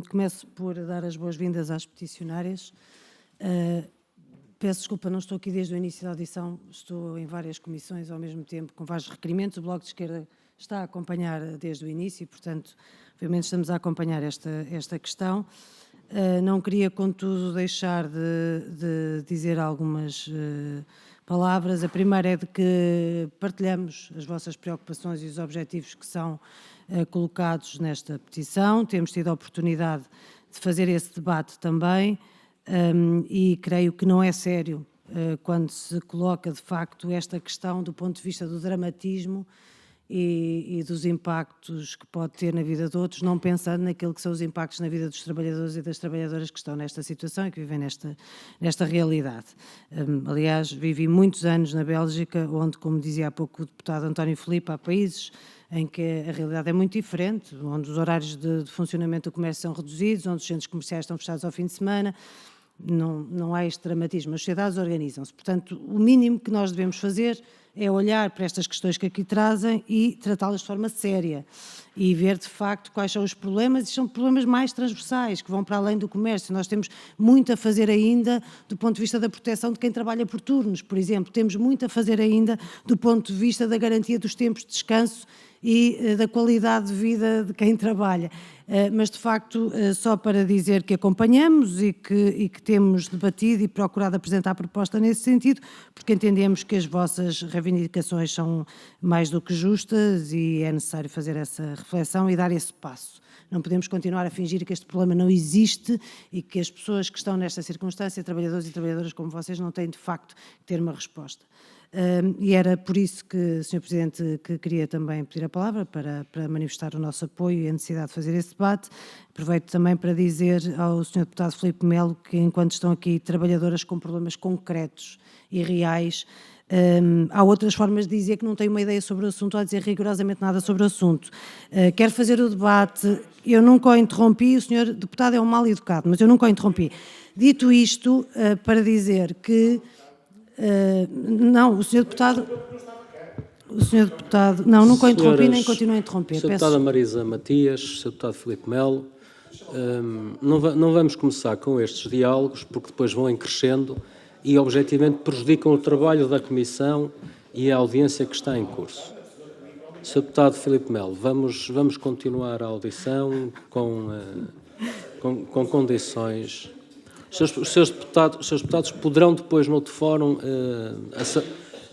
Começo por dar as boas-vindas às peticionárias. Peço desculpa, não estou aqui desde o início da audição, estou em várias comissões ao mesmo tempo, com vários requerimentos. O Bloco de Esquerda está a acompanhar desde o início e, portanto, obviamente estamos a acompanhar esta questão. Não queria, contudo, deixar de dizer algumas palavras. A primeira é de que partilhamos as vossas preocupações e os objetivos que são colocados nesta petição. Temos tido a oportunidade de fazer esse debate também e creio que não é sério quando se coloca, de facto, esta questão do ponto de vista do dramatismo e dos impactos que pode ter na vida de outros, não pensando naquilo que são os impactos na vida dos trabalhadores e das trabalhadoras que estão nesta situação e que vivem nesta realidade. Aliás, vivi muitos anos na Bélgica, onde, como dizia há pouco o deputado António Filipe, há países em que a realidade é muito diferente, onde os horários de funcionamento do comércio são reduzidos, onde os centros comerciais estão fechados ao fim de semana. Não há este dramatismo, as sociedades organizam-se. Portanto, o mínimo que nós devemos fazer é olhar para estas questões que aqui trazem e tratá-las de forma séria e ver, de facto, quais são os problemas, e são problemas mais transversais, que vão para além do comércio. Nós temos muito a fazer ainda do ponto de vista da proteção de quem trabalha por turnos, por exemplo. Temos muito a fazer ainda do ponto de vista da garantia dos tempos de descanso e da qualidade de vida de quem trabalha. Mas, de facto, só para dizer que acompanhamos e que temos debatido e procurado apresentar proposta nesse sentido, porque entendemos que as vossas reivindicações são mais do que justas e é necessário fazer essa reflexão e dar esse passo. Não podemos continuar a fingir que este problema não existe e que as pessoas que estão nesta circunstância, trabalhadores e trabalhadoras como vocês, não têm, de facto, que ter uma resposta. E era por isso que, Sr. Presidente, que queria também pedir a palavra para manifestar o nosso apoio e a necessidade de fazer esse debate. Aproveito também para dizer ao Sr. Deputado Filipe Melo que, enquanto estão aqui trabalhadoras com problemas concretos e reais, há outras formas de dizer que não têm uma ideia sobre o assunto ou a dizer rigorosamente nada sobre o assunto. Quero fazer o debate, eu nunca o interrompi, o Sr. Deputado é um mal educado, mas eu nunca o interrompi. Dito isto, para dizer que não, o Sr. Deputado... não, nunca o interrompi nem continuo a interromper. Sra. Deputada Marisa Matias, Sr. Deputado Filipe Melo, Não vamos começar com estes diálogos, porque depois vão em crescendo e, objetivamente, prejudicam o trabalho da Comissão e a audiência que está em curso. Sr. Deputado Filipe Melo, vamos continuar a audição com condições. Os seus deputados poderão depois, no outro fórum,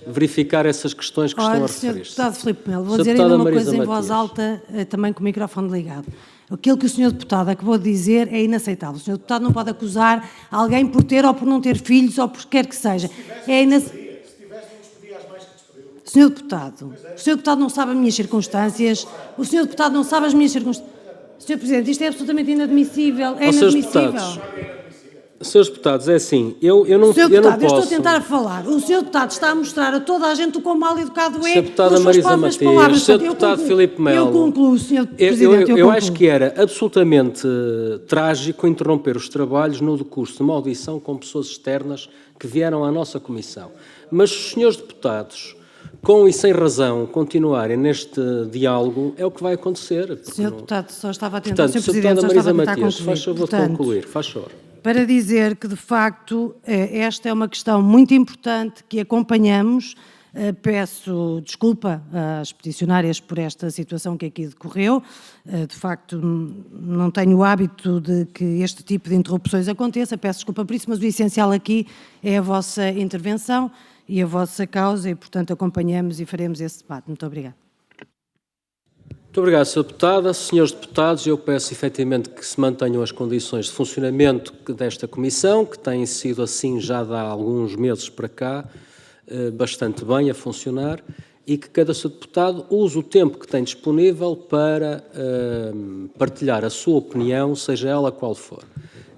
verificar essas questões que estão a referir. Sr. Deputado Filipe Melo, vou dizer ainda uma coisa em voz alta, também com o microfone ligado. Aquilo que o Sr. Deputado acabou de dizer é inaceitável. O Sr. Deputado não pode acusar alguém por ter ou por não ter filhos ou por quer que seja. É inaceitável. Sr. Deputado não sabe as minhas circunstâncias. O Sr. Deputado não sabe as minhas circunstâncias. Sr. Presidente, isto é absolutamente inadmissível. É inadmissível. Senhores deputados, é assim, eu não posso... Eu estou a tentar falar. O Sr. Deputado está a mostrar a toda a gente o quão mal educado é. Sr. Deputada Marisa Matias, Sr. Deputado Filipe Melo... Eu concluo, Sr. Presidente, eu acho que era absolutamente trágico interromper os trabalhos no decurso de uma audição com pessoas externas que vieram à nossa Comissão. Mas os senhores deputados, com e sem razão, continuarem neste diálogo, é o que vai acontecer. Sr. Deputado, só estava a tentar... Portanto, Sr. Deputada Marisa Matias, faz favor de concluir, faz favor. Para dizer que, de facto, esta é uma questão muito importante que acompanhamos. Peço desculpa às peticionárias por esta situação que aqui decorreu. De facto, não tenho o hábito de que este tipo de interrupções aconteça. Peço desculpa por isso, mas o essencial aqui é a vossa intervenção e a vossa causa e, portanto, acompanhamos e faremos esse debate. Muito obrigada. Muito obrigado, Sra. Deputada. Senhores deputados, eu peço efetivamente que se mantenham as condições de funcionamento desta Comissão, que têm sido assim já há alguns meses para cá, bastante bem a funcionar, e que cada Sr. Deputado use o tempo que tem disponível para partilhar a sua opinião, seja ela qual for.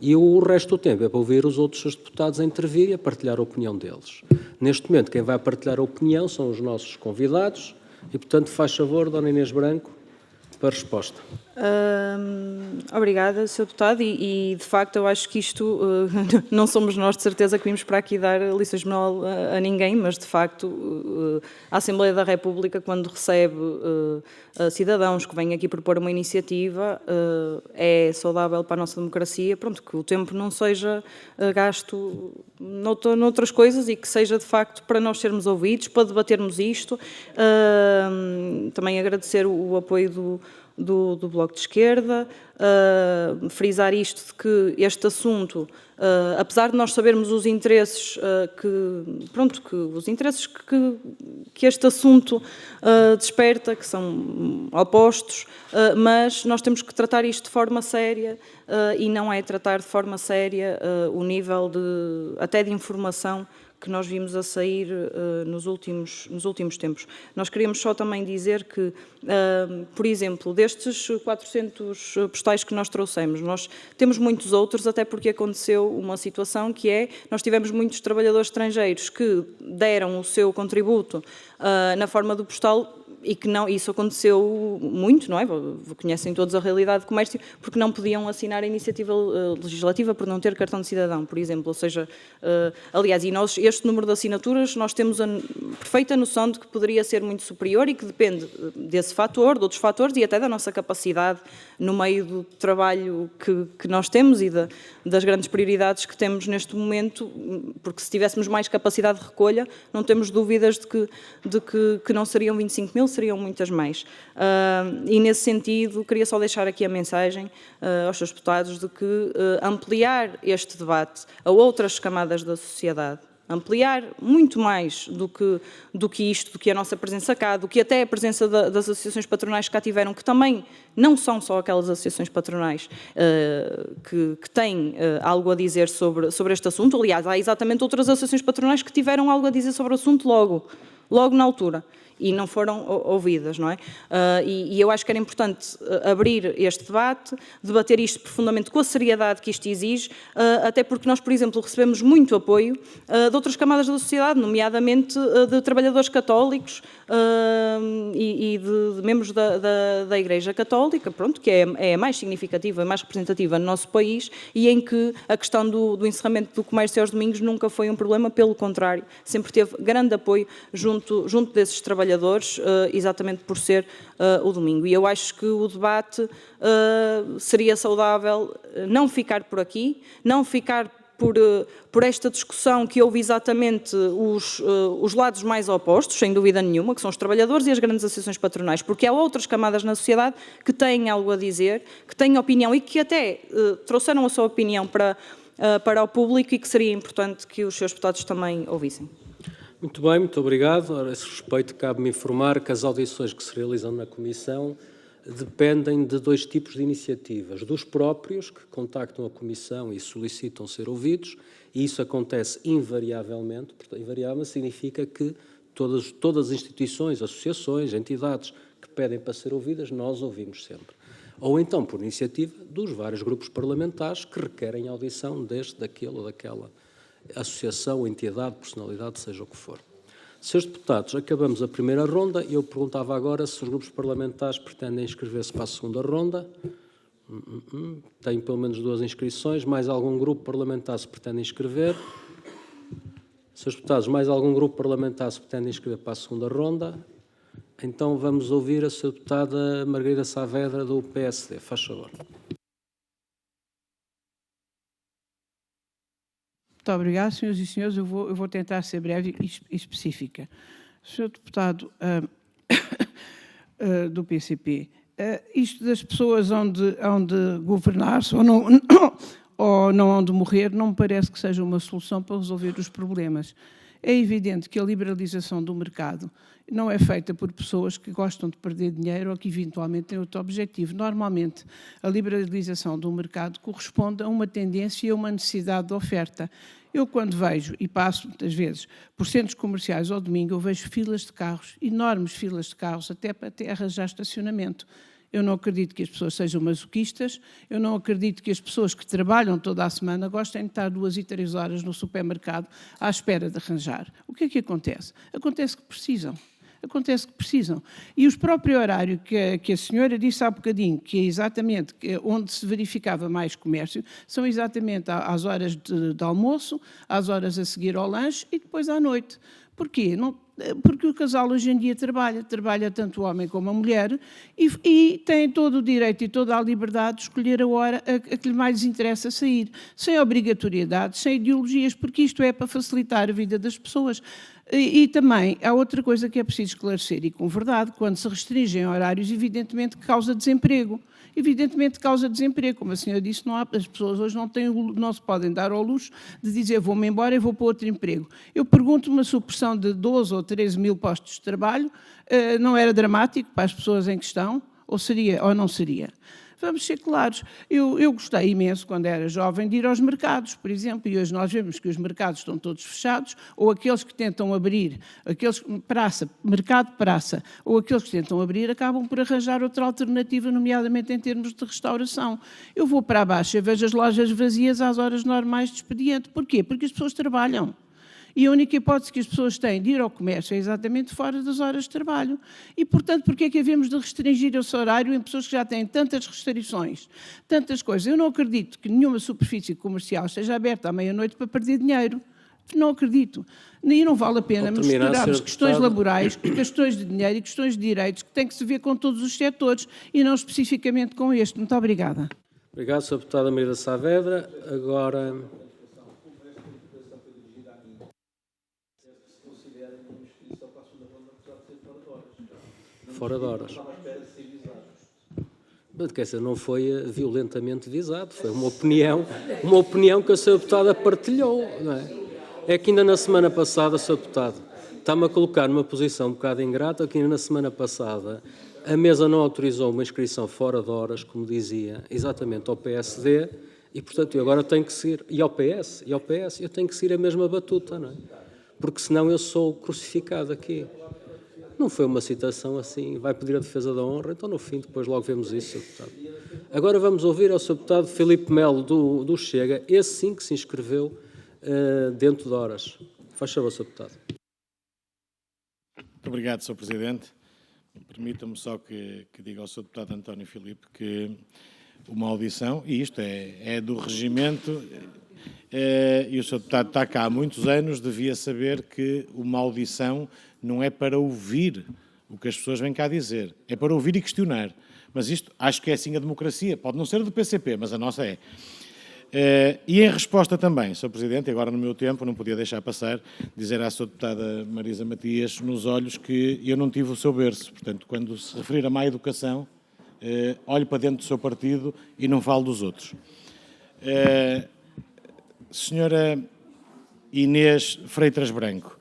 E o resto do tempo é para ouvir os outros Srs. Deputados a intervir e a partilhar a opinião deles. Neste momento, quem vai partilhar a opinião são os nossos convidados e, portanto, faz favor, Dona Inês Branco, para a resposta. Obrigada, Sr. Deputado, e de facto eu acho que isto, não somos nós de certeza que vimos para aqui dar lições de moral a ninguém, mas de facto a Assembleia da República, quando recebe cidadãos que vêm aqui propor uma iniciativa, é saudável para a nossa democracia, pronto, que o tempo não seja gasto noutras coisas e que seja de facto para nós sermos ouvidos, para debatermos isto. Também agradecer o apoio do Bloco de Esquerda, frisar isto de que este assunto, apesar de nós sabermos os interesses que este assunto desperta, que são opostos, mas nós temos que tratar isto de forma séria e não é tratar de forma séria o nível até de informação que nós vimos a sair nos últimos tempos. Nós queríamos só também dizer que, por exemplo, destes 400 postais que nós trouxemos, nós temos muitos outros, até porque aconteceu uma situação que é, nós tivemos muitos trabalhadores estrangeiros que deram o seu contributo na forma do postal e que não, isso aconteceu muito, não é? Conhecem todos a realidade do comércio, porque não podiam assinar a iniciativa legislativa por não ter cartão de cidadão, por exemplo. Ou seja, aliás, e nós, este número de assinaturas, nós temos a perfeita noção de que poderia ser muito superior e que depende desse fator, de outros fatores e até da nossa capacidade no meio do trabalho que nós temos e das grandes prioridades que temos neste momento, porque se tivéssemos mais capacidade de recolha, não temos dúvidas de que não seriam 25 mil, seriam muitas mais. E nesse sentido, queria só deixar aqui a mensagem aos seus deputados de que ampliar este debate a outras camadas da sociedade, ampliar muito mais do que isto, do que a nossa presença cá, do que até a presença das associações patronais que cá tiveram, que também não são só aquelas associações patronais que têm algo a dizer sobre este assunto. Aliás, há exatamente outras associações patronais que tiveram algo a dizer sobre o assunto logo na altura. E não foram ouvidas, não é? E eu acho que era importante abrir este debate, debater isto profundamente com a seriedade que isto exige, até porque nós, por exemplo, recebemos muito apoio de outras camadas da sociedade, nomeadamente de trabalhadores católicos e de membros da Igreja Católica, pronto, que é a mais significativa e mais representativa no nosso país e em que a questão do encerramento do comércio aos domingos nunca foi um problema, pelo contrário, sempre teve grande apoio junto desses trabalhadores trabalhadores, exatamente por ser o domingo. E eu acho que o debate seria saudável não ficar por aqui, não ficar por esta discussão que houve exatamente os lados mais opostos, sem dúvida nenhuma, que são os trabalhadores e as grandes associações patronais, porque há outras camadas na sociedade que têm algo a dizer, que têm opinião e que até trouxeram a sua opinião para o público e que seria importante que os seus deputados também ouvissem. Muito bem, muito obrigado. A esse respeito, cabe-me informar que as audições que se realizam na Comissão dependem de 2 tipos de iniciativas. Dos próprios, que contactam a Comissão e solicitam ser ouvidos, e isso acontece invariavelmente. Portanto, invariável significa que todas as instituições, associações, entidades que pedem para ser ouvidas, nós ouvimos sempre. Ou então, por iniciativa dos vários grupos parlamentares que requerem audição daquele ou daquela associação, entidade, personalidade, seja o que for. Senhores deputados, acabamos a primeira ronda e eu perguntava agora se os grupos parlamentares pretendem inscrever-se para a segunda ronda. Tenho pelo menos 2 inscrições. Mais algum grupo parlamentar se pretende inscrever? Senhores deputados, mais algum grupo parlamentar se pretende inscrever para a segunda ronda? Então vamos ouvir a senhora deputada Margarida Saavedra, do PSD. Faz favor. Muito obrigado, senhoras e senhores. Eu vou tentar ser breve e específica. Senhor deputado do PCP, isto das pessoas onde governar-se ou não onde morrer, não me parece que seja uma solução para resolver os problemas. É evidente que a liberalização do mercado não é feita por pessoas que gostam de perder dinheiro ou que eventualmente têm outro objetivo. Normalmente, a liberalização do mercado corresponde a uma tendência e a uma necessidade de oferta. Eu, quando vejo, e passo muitas vezes por centros comerciais ao domingo, eu vejo filas de carros, enormes filas de carros, até para arranjar estacionamento. Eu não acredito que as pessoas sejam masoquistas, eu não acredito que as pessoas que trabalham toda a semana gostem de estar 2 e 3 horas no supermercado à espera de arranjar. O que é que acontece? Acontece que precisam. E o próprio horário que a senhora disse há bocadinho, que é exatamente onde se verificava mais comércio, são exatamente às horas de almoço, às horas a seguir ao lanche e depois à noite. Porquê? Porque o casal hoje em dia trabalha tanto o homem como a mulher e tem todo o direito e toda a liberdade de escolher a hora a que lhe mais interessa sair, sem obrigatoriedade, sem ideologias, porque isto é para facilitar a vida das pessoas. E também há outra coisa que é preciso esclarecer, e com verdade, quando se restringem horários, evidentemente que causa desemprego. Como a senhora disse, as pessoas hoje não se podem dar ao luxo de dizer vou-me embora e vou para outro emprego. Eu pergunto, uma supressão de 12 ou 13 mil postos de trabalho não era dramático para as pessoas em questão? Ou seria ou não seria? Vamos ser claros, eu gostei imenso, quando era jovem, de ir aos mercados, por exemplo, e hoje nós vemos que os mercados estão todos fechados, ou aqueles que tentam abrir, mercado-praça, ou aqueles que tentam abrir, acabam por arranjar outra alternativa, nomeadamente em termos de restauração. Eu vou para a Baixa e vejo as lojas vazias às horas normais de expediente. Porquê? Porque as pessoas trabalham. E a única hipótese que as pessoas têm de ir ao comércio é exatamente fora das horas de trabalho. E, portanto, porquê é que havemos de restringir esse horário em pessoas que já têm tantas restrições, tantas coisas? Eu não acredito que nenhuma superfície comercial esteja aberta à meia-noite para perder dinheiro. Não acredito. E não vale a pena misturarmos questões laborais, questões de dinheiro e questões de direitos, que têm que se ver com todos os setores e não especificamente com este. Muito obrigada. Obrigado, Sra. Deputada Margarida Saavedra. Agora... Fora de horas. Quer dizer, não foi violentamente visado, foi uma opinião que a Sra. Deputada partilhou. Não é? É que ainda na semana passada, Sr. Deputado, está-me a colocar numa posição um bocado ingrata, que ainda na semana passada a mesa não autorizou uma inscrição fora de horas, como dizia, exatamente ao PSD, e portanto eu agora tenho que seguir, e ao PS, eu tenho que seguir a mesma batuta, não é? Porque senão eu sou crucificado aqui. Não foi uma citação assim, vai pedir a defesa da honra, então no fim depois logo vemos isso, Sr. Deputado. Agora vamos ouvir ao Sr. Deputado Filipe Melo do Chega, esse sim que se inscreveu dentro de horas. Faz favor, Sr. Deputado. Muito obrigado, Sr. Presidente. Permita-me só que diga ao Sr. Deputado António Filipe que uma audição, e isto é do regimento, e o Sr. Deputado está cá há muitos anos, devia saber que uma audição não é para ouvir o que as pessoas vêm cá dizer, é para ouvir e questionar. Mas isto, acho que é assim a democracia, pode não ser do PCP, mas a nossa é. E em resposta também, Sr. Presidente, e agora no meu tempo, não podia deixar passar, dizer à Sra. Deputada Marisa Matias nos olhos que eu não tive o seu berço. Portanto, quando se referir a má educação, olho para dentro do seu partido e não falo dos outros. Senhora Inês Freitas Branco,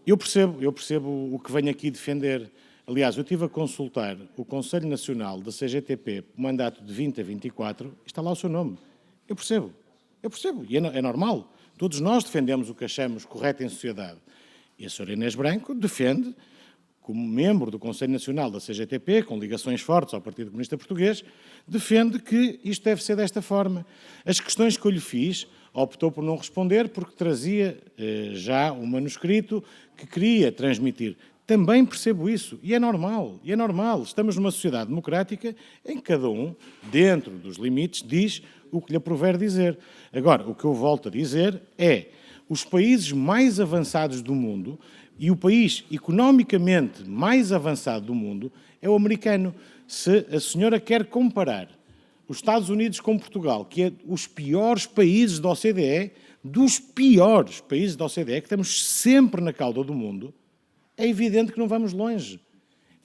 eu percebo o que venho aqui defender. Aliás, eu estive a consultar o Conselho Nacional da CGTP, mandato de 20 a 24, está lá o seu nome. Eu percebo, e é normal. Todos nós defendemos o que achamos correto em sociedade. E a Sra. Inês Branco defende, como membro do Conselho Nacional da CGTP, com ligações fortes ao Partido Comunista Português, defende que isto deve ser desta forma. As questões que eu lhe fiz, optou por não responder porque trazia já um manuscrito que queria transmitir. Também percebo isso, e é normal. Estamos numa sociedade democrática em que cada um, dentro dos limites, diz o que lhe aprover dizer. Agora, o que eu volto a dizer é, os países mais avançados do mundo, e o país economicamente mais avançado do mundo, é o americano. Se a senhora quer comparar os Estados Unidos com Portugal, que é os piores países da OCDE, dos piores países da OCDE, que estamos sempre na cauda do mundo, é evidente que não vamos longe.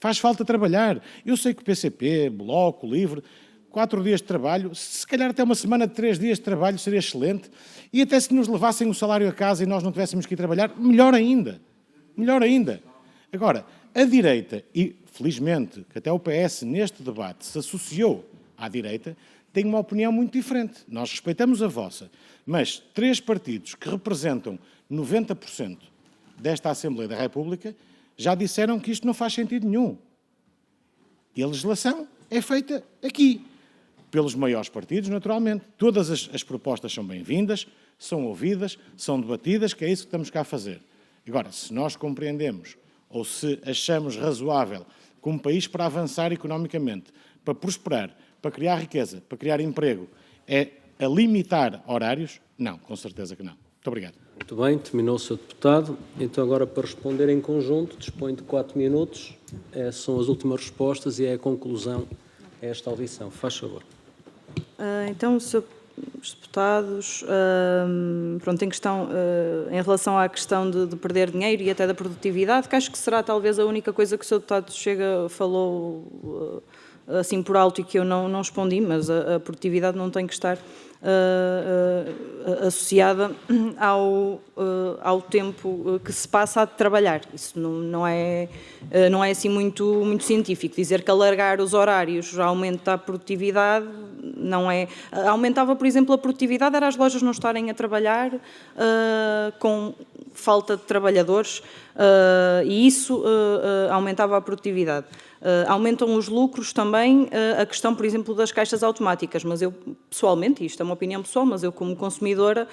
Faz falta trabalhar. Eu sei que o PCP, Bloco, Livre, 4 dias de trabalho, se calhar até uma semana de 3 dias de trabalho seria excelente, e até se nos levassem o salário a casa e nós não tivéssemos que ir trabalhar, melhor ainda. Agora, a direita, e felizmente que até o PS neste debate se associou à direita, tem uma opinião muito diferente. Nós respeitamos a vossa, mas 3 partidos que representam 90% desta Assembleia da República já disseram que isto não faz sentido nenhum. E a legislação é feita aqui, pelos maiores partidos, naturalmente. Todas as propostas são bem-vindas, são ouvidas, são debatidas, que é isso que estamos cá a fazer. Agora, se nós compreendemos, ou se achamos razoável, como país para avançar economicamente, para prosperar, para criar riqueza, para criar emprego, é a limitar horários? Não, com certeza que não. Muito obrigado. Muito bem, terminou o Sr. Deputado. Então, agora, para responder em conjunto, dispõe de 4 minutos. São as últimas respostas e é a conclusão a esta audição. Faz favor. Então, Sr. Deputados, pronto, em relação à questão de perder dinheiro e até da produtividade, que acho que será talvez a única coisa que o Sr. Deputado falou assim por alto e que eu não respondi, mas a produtividade não tem que estar associada ao tempo que se passa a trabalhar. Isso não é assim muito científico. Dizer que alargar os horários já aumenta a produtividade, não é. Aumentava, por exemplo, a produtividade, era as lojas não estarem a trabalhar com falta de trabalhadores e isso aumentava a produtividade. Aumentam os lucros também, a questão, por exemplo, das caixas automáticas, mas eu, pessoalmente, isto é uma opinião pessoal, mas eu, como consumidora,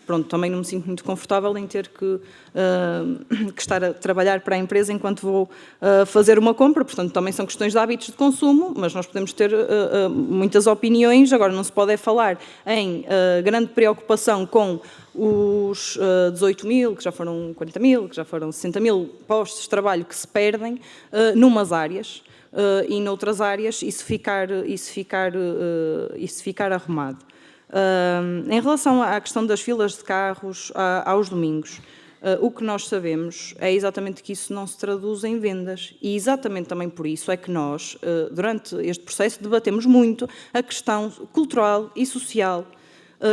pronto, também não me sinto muito confortável em ter que estar a trabalhar para a empresa enquanto vou fazer uma compra, portanto, também são questões de hábitos de consumo, mas nós podemos ter muitas opiniões, agora não se pode falar em grande preocupação com os 18 mil, que já foram 40 mil, que já foram 60 mil postos de trabalho que se perdem numas áreas e noutras áreas isso ficar arrumado. Em relação à questão das filas de carros aos domingos, o que nós sabemos é exatamente que isso não se traduz em vendas e exatamente também por isso é que nós, durante este processo, debatemos muito a questão cultural e social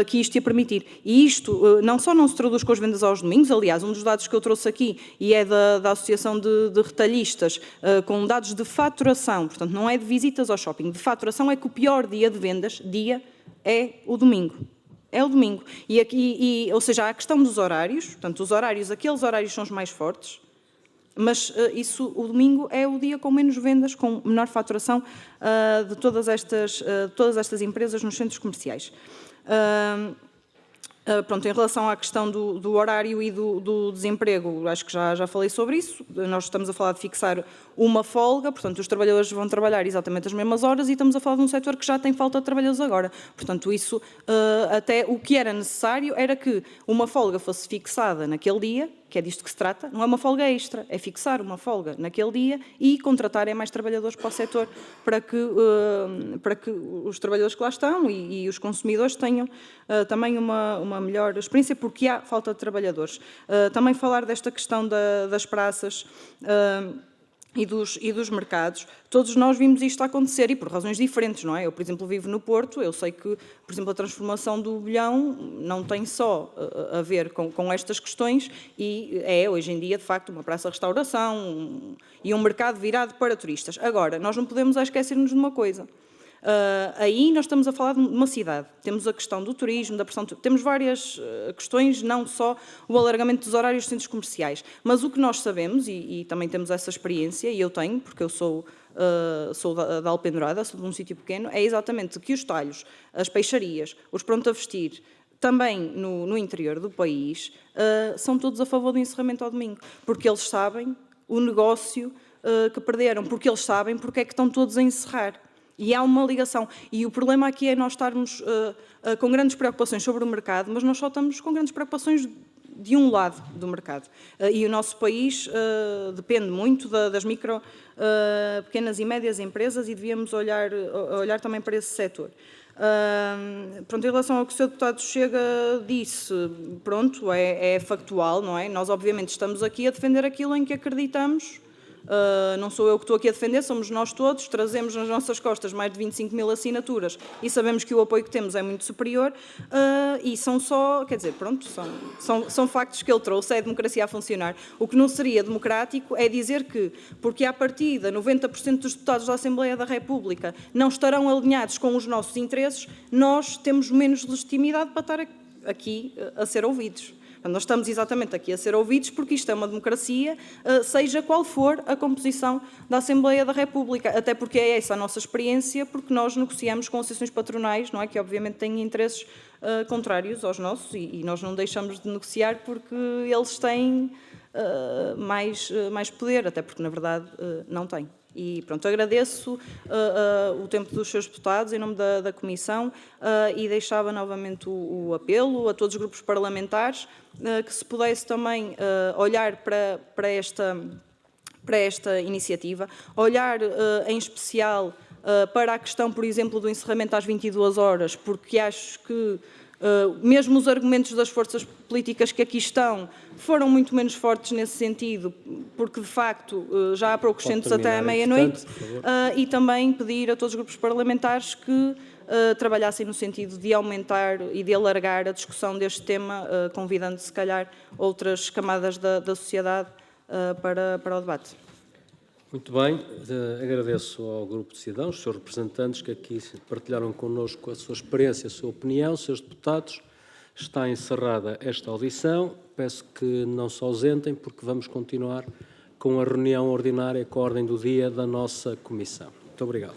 que isto ia permitir. E isto não só não se traduz com as vendas aos domingos, aliás, um dos dados que eu trouxe aqui, e é da Associação de Retalhistas, com dados de faturação, portanto, não é de visitas ao shopping, de faturação, é que o pior dia de vendas, é o domingo. É o domingo. Ou seja, a questão dos horários, portanto, aqueles horários são os mais fortes, mas o domingo é o dia com menos vendas, com menor faturação de todas estas empresas nos centros comerciais. Pronto, em relação à questão do horário e do desemprego, acho que já falei sobre isso. Nós estamos a falar de fixar uma folga, portanto, os trabalhadores vão trabalhar exatamente as mesmas horas e estamos a falar de um setor que já tem falta de trabalhadores agora. Portanto, até o que era necessário era que uma folga fosse fixada naquele dia que é disto que se trata, não é uma folga extra, é fixar uma folga naquele dia e contratarem mais trabalhadores para o setor para que os trabalhadores que lá estão e os consumidores tenham também uma melhor experiência, porque há falta de trabalhadores. Também falar desta questão das praças e dos mercados, todos nós vimos isto acontecer e por razões diferentes, não é? Eu, por exemplo, vivo no Porto, eu sei que, por exemplo, a transformação do Bolhão não tem só a ver com estas questões e é, hoje em dia, de facto, uma praça-restauração e um mercado virado para turistas. Agora, nós não podemos esquecer-nos de uma coisa. Aí nós estamos a falar de uma cidade. Temos a questão do turismo, da pressão, temos várias questões, não só o alargamento dos horários dos centros comerciais, mas o que nós sabemos, e também temos essa experiência, e eu tenho, porque eu sou da Alpendurada, sou de um sítio pequeno, é exatamente que os talhos, as peixarias, os pronto a vestir, também no interior do país, são todos a favor do encerramento ao domingo, porque eles sabem o negócio que perderam, porque eles sabem porque é que estão todos a encerrar. E há uma ligação. E o problema aqui é nós estarmos com grandes preocupações sobre o mercado, mas nós só estamos com grandes preocupações de um lado do mercado. E o nosso país depende muito das micro, pequenas e médias empresas e devíamos olhar também para esse setor. Pronto, em relação ao que o Sr. Deputado Chega disse, pronto, é factual, não é? Nós obviamente estamos aqui a defender aquilo em que acreditamos. Não sou eu que estou aqui a defender, somos nós todos, trazemos nas nossas costas mais de 25 mil assinaturas e sabemos que o apoio que temos é muito superior e são só, quer dizer, pronto, são factos que ele trouxe, é a democracia a funcionar. O que não seria democrático é dizer que, porque à partida 90% dos deputados da Assembleia da República não estarão alinhados com os nossos interesses, nós temos menos legitimidade para estar aqui a ser ouvidos. Nós estamos exatamente aqui a ser ouvidos porque isto é uma democracia, seja qual for a composição da Assembleia da República, até porque é essa a nossa experiência, porque nós negociamos com associações patronais, não é, que obviamente têm interesses contrários aos nossos e nós não deixamos de negociar porque eles têm mais poder, até porque na verdade não têm. E pronto, agradeço o tempo dos seus deputados em nome da Comissão e deixava novamente o apelo a todos os grupos parlamentares que se pudesse também olhar para esta iniciativa, olhar em especial para a questão, por exemplo, do encerramento às 22 horas, porque acho que mesmo os argumentos das forças políticas que aqui estão foram muito menos fortes nesse sentido, porque de facto já há poucos centros até à meia-noite, e também pedir a todos os grupos parlamentares que trabalhassem no sentido de aumentar e de alargar a discussão deste tema, convidando se calhar outras camadas da sociedade para o debate. Muito bem, agradeço ao Grupo de Cidadãos, os seus representantes que aqui partilharam connosco a sua experiência, a sua opinião, os seus deputados. Está encerrada esta audição. Peço que não se ausentem, porque vamos continuar com a reunião ordinária, com a ordem do dia da nossa Comissão. Muito obrigado.